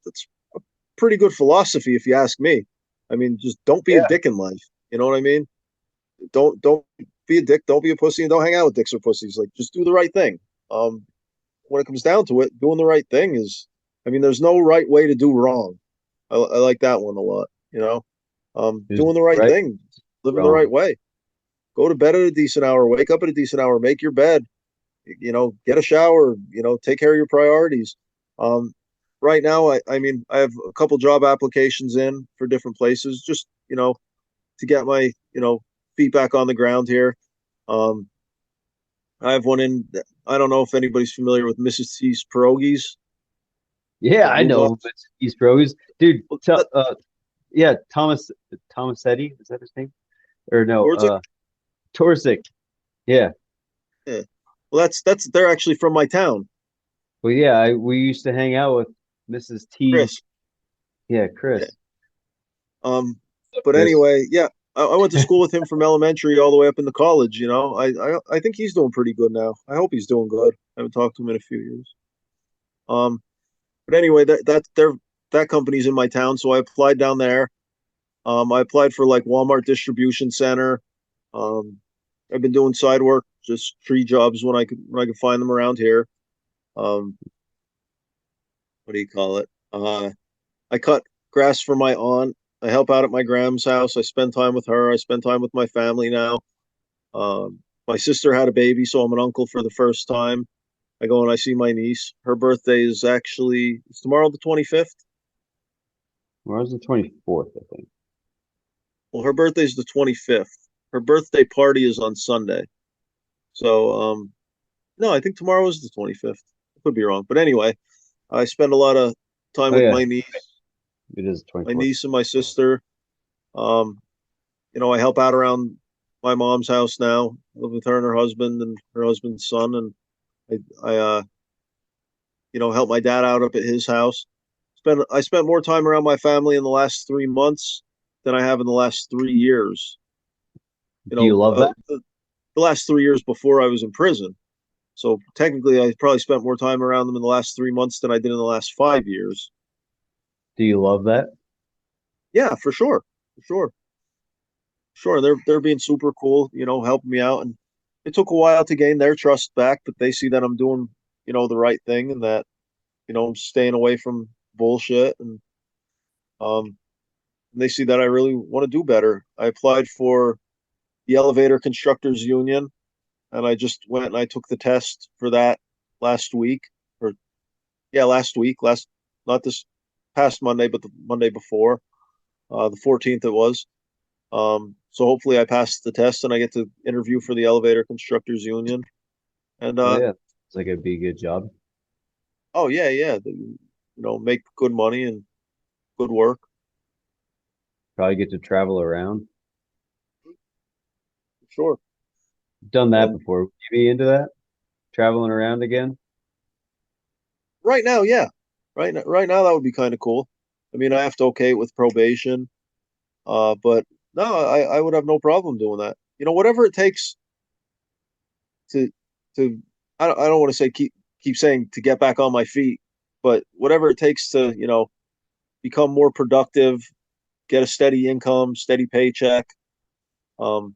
a pretty good philosophy if you ask me. I mean, just don't be a Yeah. dick in life. You know what I mean? Don't be a dick, don't be a pussy, and don't hang out with dicks or pussies. Like just do the right thing. Um, when it comes down to it, doing the right thing is, I mean, there's no right way to do wrong. I like that one a lot. There's Doing the right right, thing, living the right wrong. way. Go to bed at a decent hour, wake up at a decent hour, make your bed, get a shower, take care of your priorities. Um, right now, I mean, I have a couple job applications in for different places, just, to get my, feet back on the ground here. Um, I have one in, I don't know if anybody's familiar with Mrs. T's Pierogies, Yeah, I Blue Box. know. But East Rose, dude. Well, Yeah, Thomas Eddy, is that his name? Or no, Or it's like, Torsic. Yeah. yeah. Well, they're actually from my town, Well, yeah, we used to hang out with Mrs. T's. Chris. Yeah, Yeah. Chris. Um, What's up, but Chris? anyway, yeah, I went to school with him from elementary all the way up into college. I think he's doing pretty good now. I hope he's doing good. I haven't talked to him in a few years. Um, but anyway, that company's in my town, so I applied down there. I applied for like Walmart distribution center. Um, I've been doing side work, just tree jobs when I could find them around here. Um, what do you call it? I cut grass for my aunt. I help out at my grandma's house. I spend time with her. I spend time with my family now. My sister had a baby, so I'm an uncle for the first time. I go and I see my niece. Her birthday is actually it's tomorrow, the 25th. Tomorrow's the 24th, I think. Well, her birthday's the 25th. Her birthday party is on Sunday. So, no, I think tomorrow is the 25th. I could be wrong, but anyway, I spend a lot of time Oh with yeah, it is the my 24th. niece and my sister. Um, I help out around my mom's house now. I live with her and her husband and her husband's son, and I help my dad out up at his house. I spent more time around my family in the last 3 months than I have in the last 3 years. Do you love that? The last 3 years before I was in prison. So technically, I probably spent more time around them in the last 3 months than I did in the last 5 years. Do you love that? Yeah, for sure. They're being super cool, helping me out, and it took a while to gain their trust back, but they see that I'm doing, the right thing, and that I'm staying away from bullshit, and um, they see that I really want to do better. I applied for the elevator constructors union, and I just went and I took the test for that last week, or yeah, last week, not this past Monday, but the Monday before, the 14th it was. So hopefully I pass the test and I get to interview for the elevator constructors union. And Oh yeah, it's like it'd be a good job. oh yeah, yeah, make good money and good work. Probably get to travel around. Sure. Done that Um, before. Would you be into that? Traveling around again? right now, yeah, right now that would be kind of cool. I mean, I have to okay it with probation. But no, I would have no problem doing that. Whatever it takes to to I don't want to say keep saying to get back on my feet, but whatever it takes to, become more productive, get a steady income, steady paycheck. Um,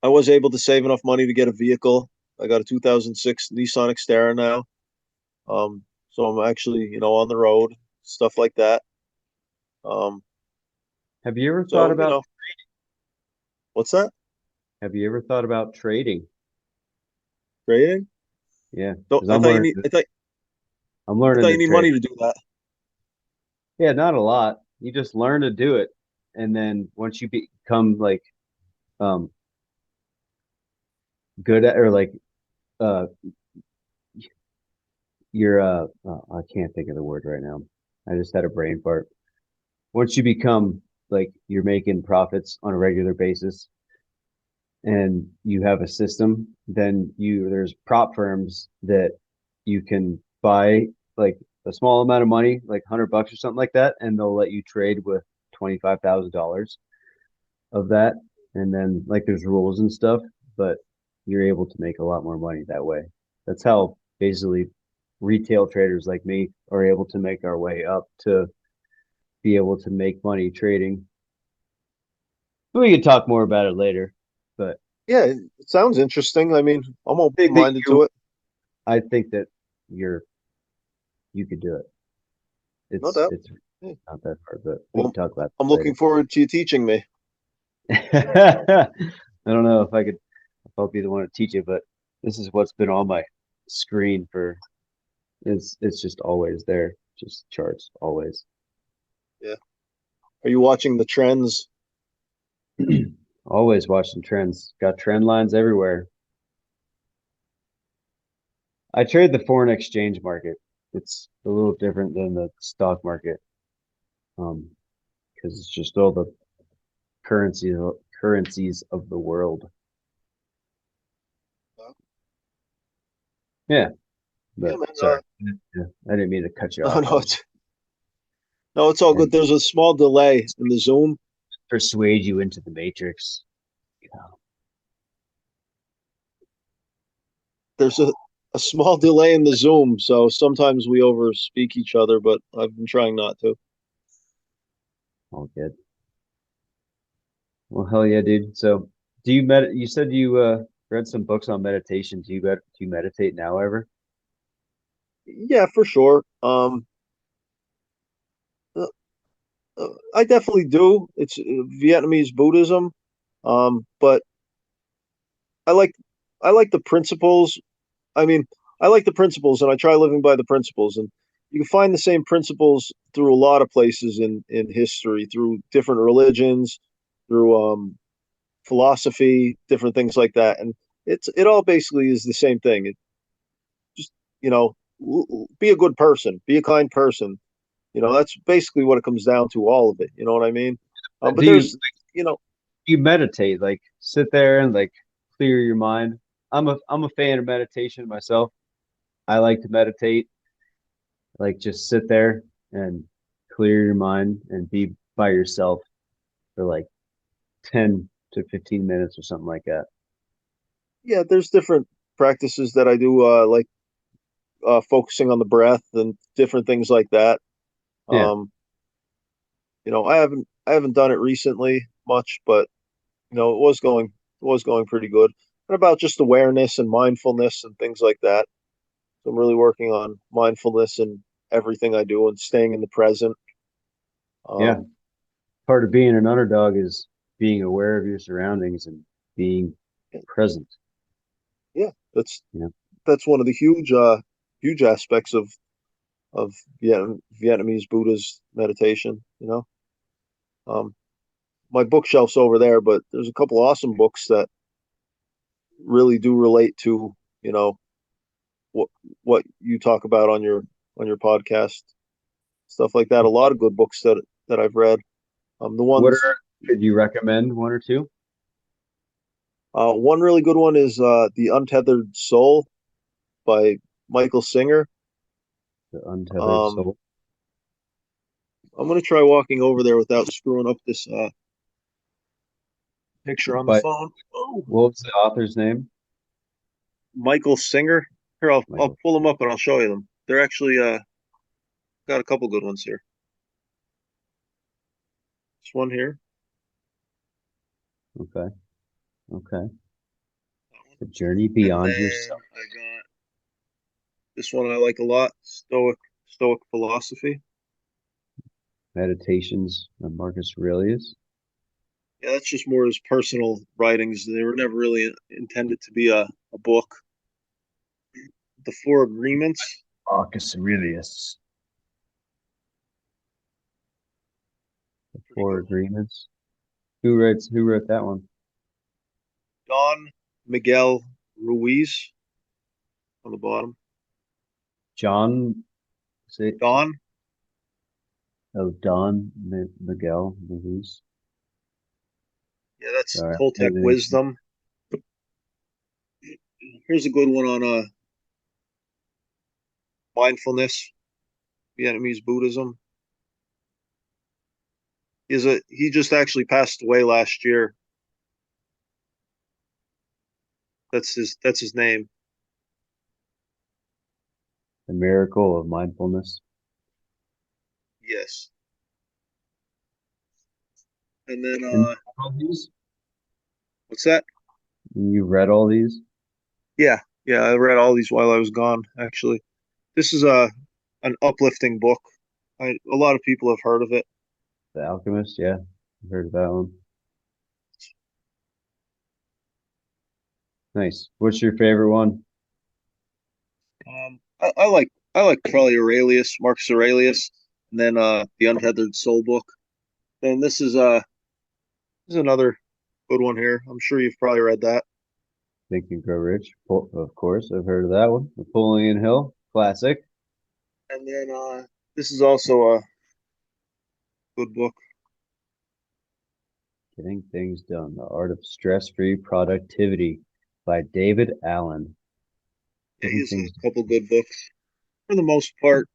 I was able to save enough money to get a vehicle. I got a 2006 Nissan Xterra now. So I'm actually, on the road, stuff like that. Um, Have you ever thought so, about what's that? have you ever thought about trading? Trading? Yeah, Don't because I thought you need I'm I learning thought to you need trade. money to do that. Yeah, not a lot. You just learn to do it, and then once you become like um good at or like uh you're I can't think of the word right now. I just had a brain fart. Once you become like you're making profits on a regular basis and you have a system, then there's prop firms that you can buy like a small amount of money, like $100 or something like that, and they'll let you trade with $25,000 of that. And then like there's rules and stuff, but you're able to make a lot more money that way. That's how basically retail traders like me are able to make our way up to be able to make money trading. We can talk more about it later, but Yeah, it sounds interesting. I mean, I'm I think open-minded to it. I think that you're you could do it. No It's doubt. it's Yeah. not that hard, but we can Well, talk about I'm it looking later. forward to you teaching me. I don't know if I'll be the one to teach it, but this is what's been on my screen for it's just always there, just charts always. Yeah. Are you watching the trends? Always watching trends. Got trend lines everywhere. I trade the foreign exchange market. It's a little different than the stock market, because it's just all the currency currencies of the world. Yeah, Yeah, but man. sorry, yeah, I didn't mean to cut you No, off. I no, was it's all and good. There's a small delay in the Zoom. persuade you into the matrix. There's a small delay in the Zoom, so sometimes we overspeak each other, but I've been trying not to. All good. Well, hell yeah, dude. So, You said you read some books on meditation. Do you meditate now ever? Yeah, for sure. Uh, I definitely do. It's Vietnamese Buddhism, but I like I like the principles. I mean, I like the principles, and I try living by the principles. And you can find the same principles through a lot of places in history, through different religions, through philosophy, different things like that. And it all basically is the same thing. It just you know, be a good person, be a kind person. That's basically what it comes down to. All of it. You know what I mean? But But there's you know, you meditate? Like sit there and like clear your mind. I'm a fan of meditation myself. I like to meditate. Like just sit there and clear your mind and be by yourself for like 10 to 15 minutes or something like that. yeah, there's different practices that I do, like focusing on the breath and different things like that. Yeah. Um, I haven't done it recently much, but it was going pretty good. And about just awareness and mindfulness and things like that. So I'm really working on mindfulness in everything I do and staying in the present. Yeah. Um, Part of being an underdog is being aware of your surroundings and being present. yeah, that's You know, that's one of the huge aspects of Vietnamese Buddha's meditation. Um, my bookshelf's over there, but there's a couple awesome books that really do relate to you know what what you talk about on your podcast, stuff like that. A lot of good books that I've read. The what ones are could you recommend one or two? one really good one is The Untethered Soul by Michael Singer. The Untethered Um, Soul. I'm gonna try walking over there without screwing up this picture on the But phone. Oh, what's the author's name? Michael Singer. Here, I'll Michael. pull them up and I'll show you them. They're actually got a couple good ones here. This one here. Okay. Okay. The journey And beyond then yourself. I got this one I like a lot. Stoic philosophy. Meditations of Marcus Aurelius. Yeah, that's just more his personal writings. They were never really intended to be a book. The Four Agreements. Marcus Aurelius. The Pretty Four good one. Agreements. Who wrote that one? Don Miguel Ruiz on the bottom. John, say, Don. oh, Don Miguel Ruiz. Yeah, that's Sorry. Toltec wisdom. Here's a good one on mindfulness, Vietnamese Buddhism. He just actually passed away last year. That's his name. The Miracle of Mindfulness. Yes. And then And all these? what's that? You read all these? Yeah, yeah, I read all these while I was gone, actually. This is an uplifting book. A lot of people have heard of it. The Alchemist, yeah. I've heard of that one. Nice. What's your favorite one? I like probably Marcus Aurelius, and then the Untethered Soul book. And this is another good one here. I'm sure you've probably read that. Think and Grow Rich. Of course, I've heard of that one. Napoleon Hill, classic. And then this is also a good book. Getting Things Done, The Art of Stress-Free Productivity by David Allen. Yeah, he Getting has things a couple good books. For the most part,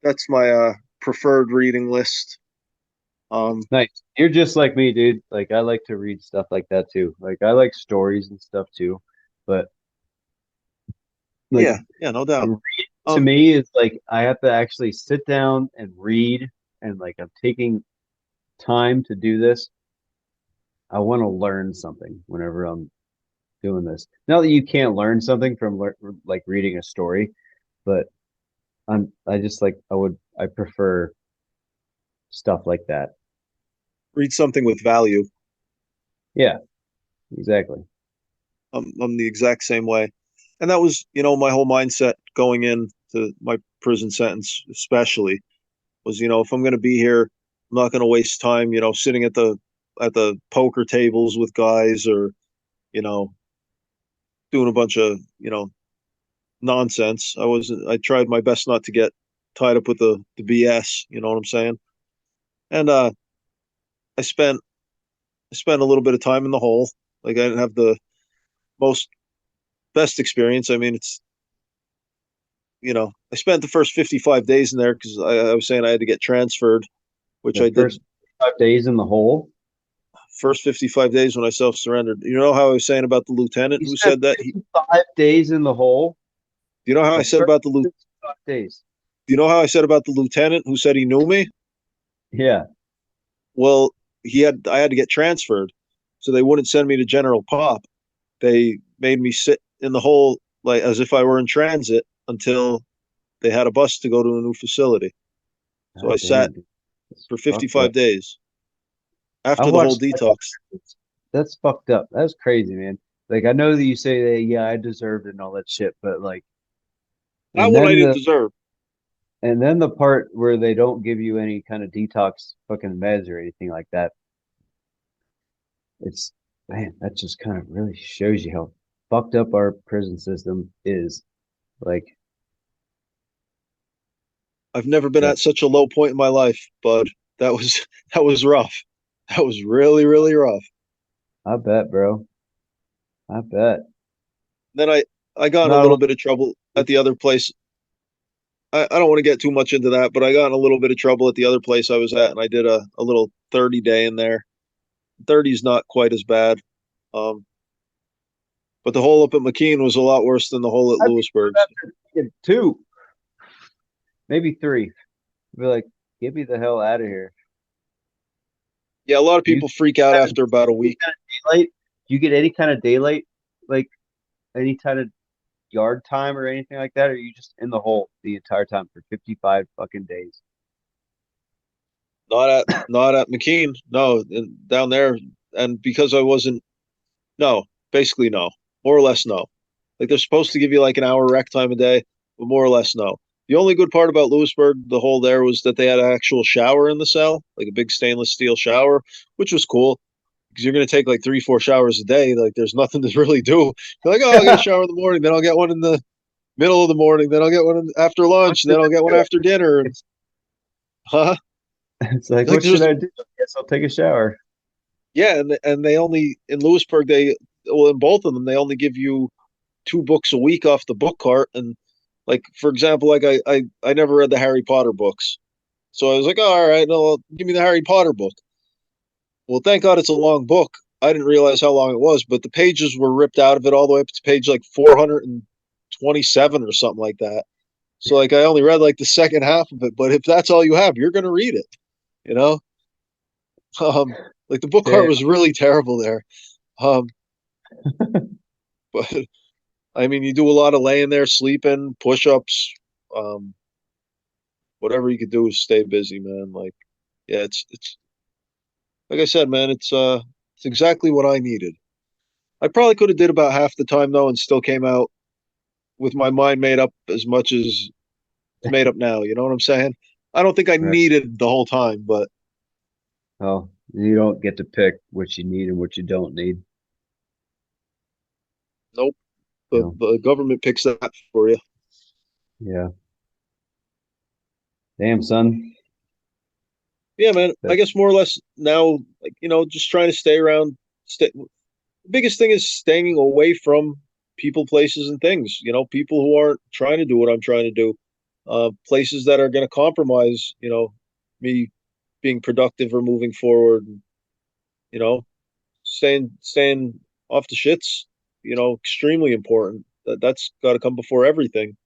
that's my preferred reading list. Nice. You're just like me, dude. Like I like to read stuff like that too. Like I like stories and stuff too. But like yeah, no doubt. to me, it's like I have to actually sit down and read, and like I'm taking time to do this. I want to learn something whenever I'm doing this. Not that you can't learn something from like reading a story, but I just like I prefer stuff like that. Read something with value. Yeah, exactly. I'm the exact same way. And that was, my whole mindset going into my prison sentence, especially, was, if I'm going to be here, I'm not going to waste time, sitting at the poker tables with guys or, you know, doing a bunch of, nonsense. I tried my best not to get tied up with the BS, you know what I'm saying? And I spent I spent a little bit of time in the hole. Like I didn't have the most best experience. I mean, I spent the first 55 days in there because I was saying I had to get transferred, which The I did. first 5 days in the hole. First 55 days when I self surrendered. You know how I was saying about the lieutenant You who spent said that? 5 days in the hole. You know how I The said first about 5 days. you know how I said about the lieutenant who said he knew me? Yeah. Well, I had to get transferred, so they wouldn't send me to General Pop. They made me sit in the hole like as if I were in transit until they had a bus to go to a new facility. So I God sat damn, dude. That's for fucked 55 up. days I after the whole watched detox. That's fucked up. That's crazy, man. Like I know that you say that, yeah, I deserved it and all that shit, but like, Not and what I then didn't the deserve. and then the part where they don't give you any kind of detox fucking meds or anything like that. It's man, that just kind of really shows you how fucked up our prison system is. Like, I've never been yeah, at such a low point in my life, bud. That was that was rough. That was really, really rough. I bet, bro. I bet. Then I got in a Not little only bit of trouble at the other place. I don't want to get too much into that, but I got in a little bit of trouble at the other place I was at, and I did a little 30-day in there. 30 is not quite as bad. Um, but the hole up at McKean was a lot worse than the hole at I'd be Lewisburg. thinking 2, maybe 3. Be like, get me the hell out of here. Yeah, a lot of You people freak out after about a week. daylight? Do you get any kind of daylight, like any kind of yard time or anything like that? Or are you just in the hole the entire time for 55 fucking days? Not at McKean. No, and down there, and because I wasn't. No, basically no, more or less no. Like they're supposed to give you like an hour rec time a day, but more or less no. The only good part about Lewisburg, the hole there, was that they had an actual shower in the cell, like a big stainless steel shower, which was cool because you're going to take like 3, 4 showers a day. Like there's nothing to really do. You're like, oh, I'll get a shower in the morning, then I'll get one in the middle of the morning, then I'll get one after lunch, and then I'll get one after dinner. And huh? It's like, Like what should there's I do? I guess I'll take a shower. yeah, and they only in Lewisburg they well in both of them they only give you 2 books a week off the book cart. And like for example, like I never read the Harry Potter books, so I was like, oh, all right, no, give me the Harry Potter book. Well, thank God it's a long book. I didn't realize how long it was, but the pages were ripped out of it all the way up to page like 427 or something like that. So like I only read like the second half of it, but if that's all you have, you're gonna read it, you know. Like the book cart Damn. was really terrible there. Um, but I mean, you do a lot of laying there, sleeping, push-ups, um, whatever you could do is stay busy, man. Like, yeah, it's like I said, man, it's exactly what I needed. I probably could have did about half the time though, and still came out with my mind made up as much as it's made up now. You know what I'm saying? I don't think I Right. needed the whole time, but Well, you don't get to pick what you need and what you don't need. nope. You The know? the government picks that for you. Yeah. Damn, son. Yeah, man. I That, guess more or less now, like just trying to stay around. The biggest thing is staying away from people, places, and things. People who aren't trying to do what I'm trying to do. Places that are going to compromise, me being productive or moving forward. You know, staying off the shits. Extremely important. That's got to come before everything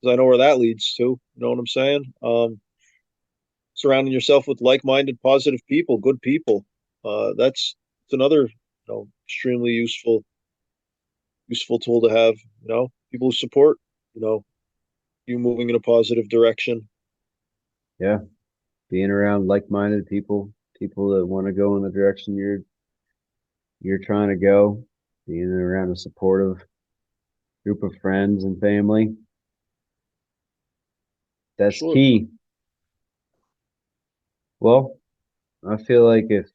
because I know where that leads to. You know what I'm saying? Surrounding yourself with like-minded, positive people, good people. It's another extremely useful tool to have. People who support you know you moving in a positive direction. yeah. Being around like-minded people, people that want to go in the direction you're trying to go, being around a supportive group of friends and family. That's Sure, key. Well, I feel like if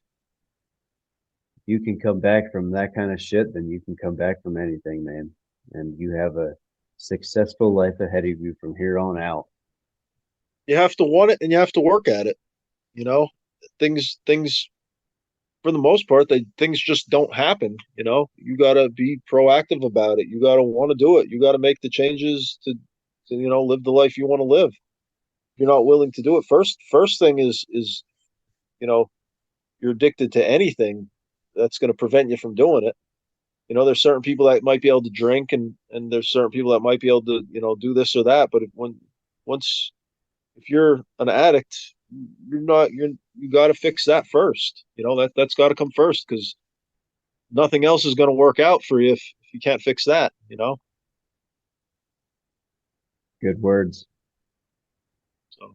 you can come back from that kind of shit, then you can come back from anything, man. And you have a successful life ahead of you from here on out. you have to want it and you have to work at it. You know, things for the most part, things just don't happen. You got to be proactive about it. You got to want to do it. You got to make the changes to live the life you want to live. If you're not willing to do it, first thing is you know you're addicted to anything that's going to prevent you from doing it. There's certain people that might be able to drink, and there's certain people that might be able to do this or that. But once if you're an addict, you got to fix that first. That's got to come first because nothing else is going to work out for you if you can't fix that. Good words. So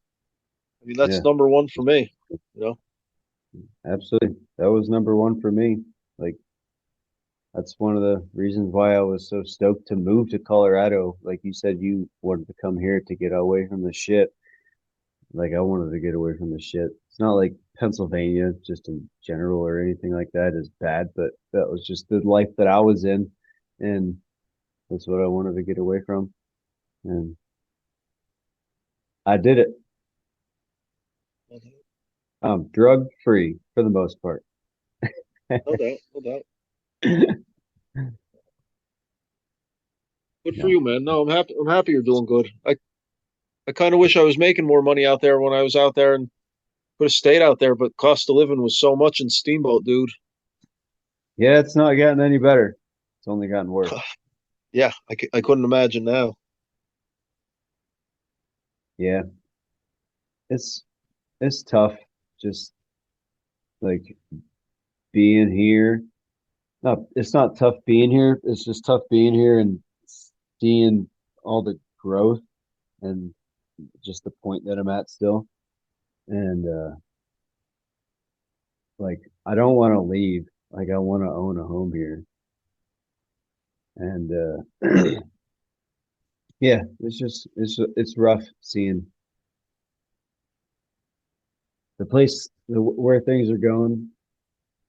I mean that's Yeah, number one for me. You know, absolutely. That was number one for me. Like, that's one of the reasons why I was so stoked to move to Colorado. Like you said, you wanted to come here to get away from the shit. Like, I wanted to get away from the shit. It's not like Pennsylvania, just in general or anything like that, is bad, but that was just the life that I was in, and that's what I wanted to get away from. And I did it. I'm drug free for the most part. no doubt, no doubt. Yeah. Good for you, man. No, I'm happy. I'm happy you're doing good. kind of wish I was making more money out there when I was out there and could have stayed out there, but cost of living was so much in Steamboat, dude. Yeah, it's not getting any better. It's only gotten worse. Yeah, I couldn't imagine now. Yeah, it's it's tough. Just like being here. No, it's not tough being here. It's just tough being here and seeing all the growth and just the point that I'm at still. And like I don't want to leave. Like I want to own a home here. And yeah, it's rough seeing the place where things are going.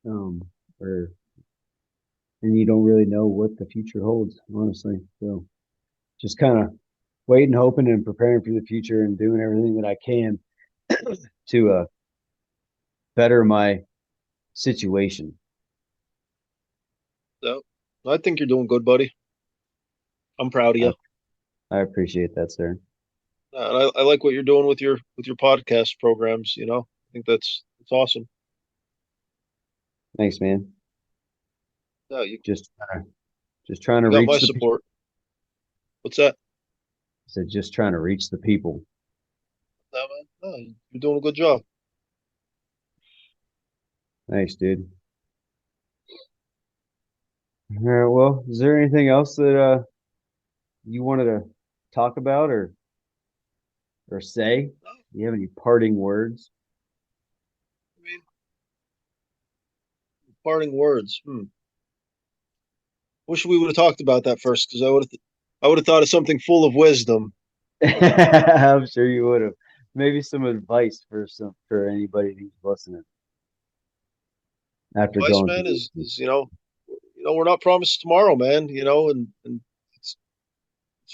Or and you don't really know what the future holds, honestly. So just kind of waiting, hoping, and preparing for the future, and doing everything that I can to better my situation. So I think you're doing good, buddy. I'm proud of you. I appreciate that, sir. And I like what you're doing with your podcast programs. I think it's awesome. Thanks, man. Yeah, you Just trying to got reach my the support. What's that? I said just trying to reach the people. No, man. No, you're doing a good job. Thanks, dude. All right, well, is there anything else that you wanted to talk about or say? Do you have any parting words? I mean, parting words. Wish we would have talked about that first, because I would have thought of something full of wisdom. I'm sure you would have. Maybe some advice for anybody who's listening after Advice, going man, through is we're not promised tomorrow, man. And it's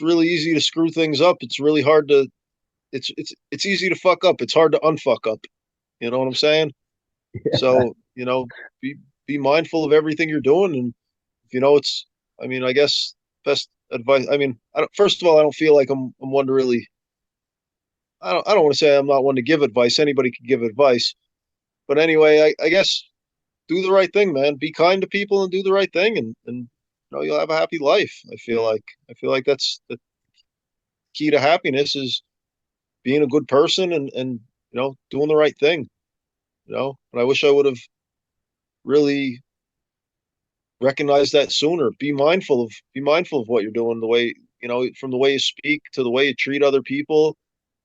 really easy to screw things up. It's really hard to. It's easy to fuck up. It's hard to unfuck up. You know what I'm saying? this. So be mindful of everything you're doing, and it's. I mean, I guess best advice. I mean, first of all, I don't feel like I'm one to really. I don't want to say I'm not one to give advice. Anybody can give advice, but anyway, I guess do the right thing, man. Be kind to people and do the right thing, and you'll have a happy life. I feel like that's the key to happiness is being a good person and doing the right thing. But I wish I would have really recognized that sooner. Be mindful of what you're doing, the way from the way you speak to the way you treat other people,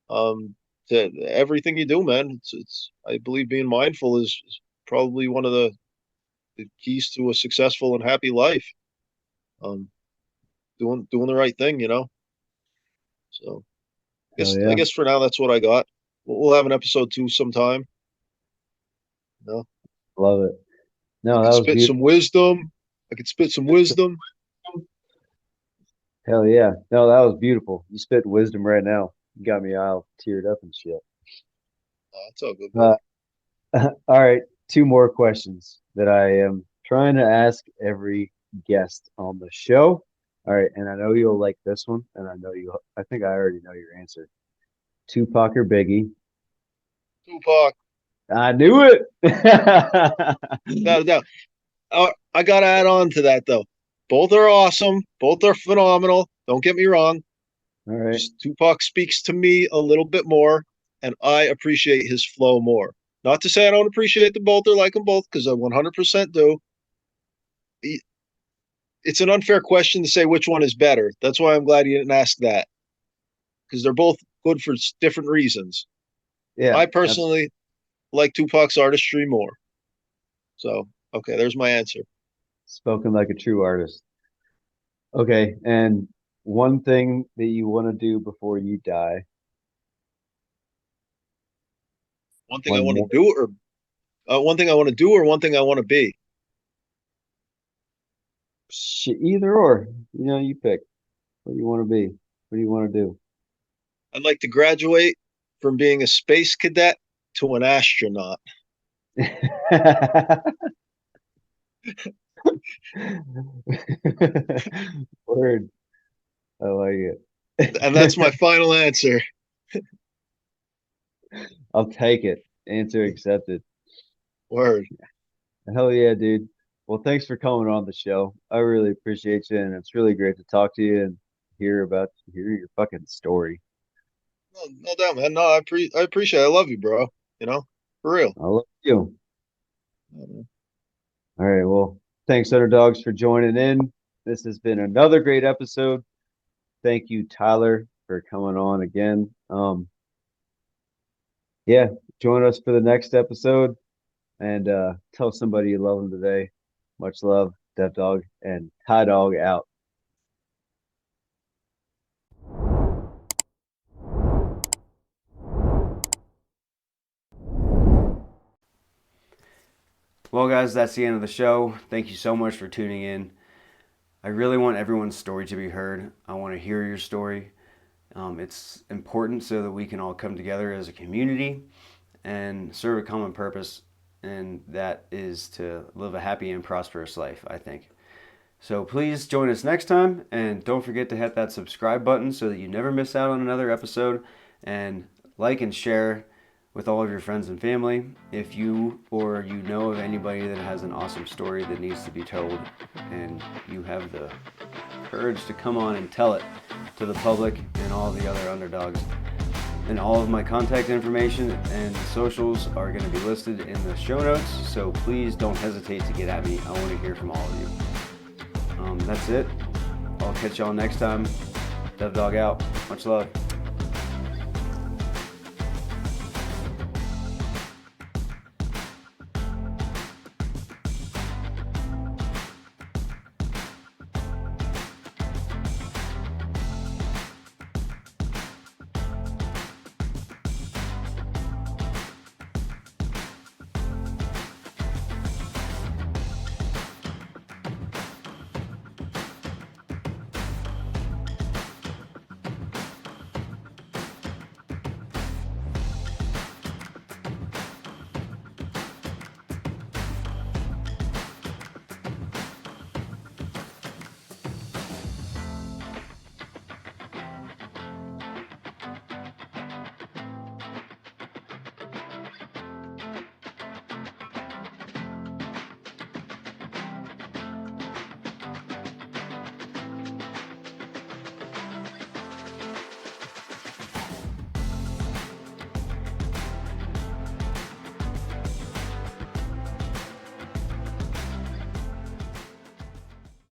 um, to everything you do, man. It's I believe being mindful is probably one of the keys to a successful and happy life. Um, doing the right thing. So I Hell guess I yeah, guess for now that's what I got. We'll have an episode 2 sometime. You know, love it. I No, that could was spit some beautiful. wisdom. I could spit some wisdom. Hell yeah. No, that was beautiful. You spit wisdom right now. You got me all teared up and shit. It's all good, Uh, buddy. all right, two more questions that I am trying to ask every guest on the show. All right, and I know you'll like this one, and I think I already know your answer. Tupac or Biggie? Tupac, I knew it. without a doubt. I gotta add on to that though. Both are awesome. Both are phenomenal. Don't get me wrong. All right. Just Tupac speaks to me a little bit more, and I appreciate his flow more. Not to say I don't appreciate them both or like them both, because I 100% do. It's an unfair question to say which one is better. That's why I'm glad you didn't ask that, because they're both good for different reasons. Yeah, I that's personally like Tupac's artistry more. So, okay, there's my answer. spoken like a true artist. Okay, and one thing that you want to do before you die. One thing I One want to more. do, or one thing I want to do, or one thing I want to be. Either or. You pick. What do you want to be? What do you want to do? I'd like to graduate from being a space cadet to an astronaut. Word. I like it. And that's my final answer. I'll take it. Answer accepted. Word. Hell yeah, dude. Well, thanks for coming on the show. I really appreciate you, and it's really great to talk to you and hear your fucking story. No doubt, man. No, I appreciate it. I love you, bro. You know, for real. I love you. Yeah, man. All right. Well, thanks, Underdogs, for joining in. This has been another great episode. Thank you, Tyler, for coming on again. Yeah, join us for the next episode and tell somebody you love them today. Much love, Dev Dog and Ty Dog out. Well, guys, that's the end of the show. Thank you so much for tuning in. I really want everyone's story to be heard. I want to hear your story. It's important so that we can all come together as a community and serve a common purpose, and that is to live a happy and prosperous life, I think. So please join us next time, and don't forget to hit that subscribe button so that you never miss out on another episode, and like and share with all of your friends and family. If you or you know of anybody that has an awesome story that needs to be told, and you have the courage to come on and tell it to the public and all the other underdogs. And all of my contact information and socials are going to be listed in the show notes, so please don't hesitate to get at me. I want to hear from all of you. That's it. I'll catch y'all next time. Dev Dog out. Much love.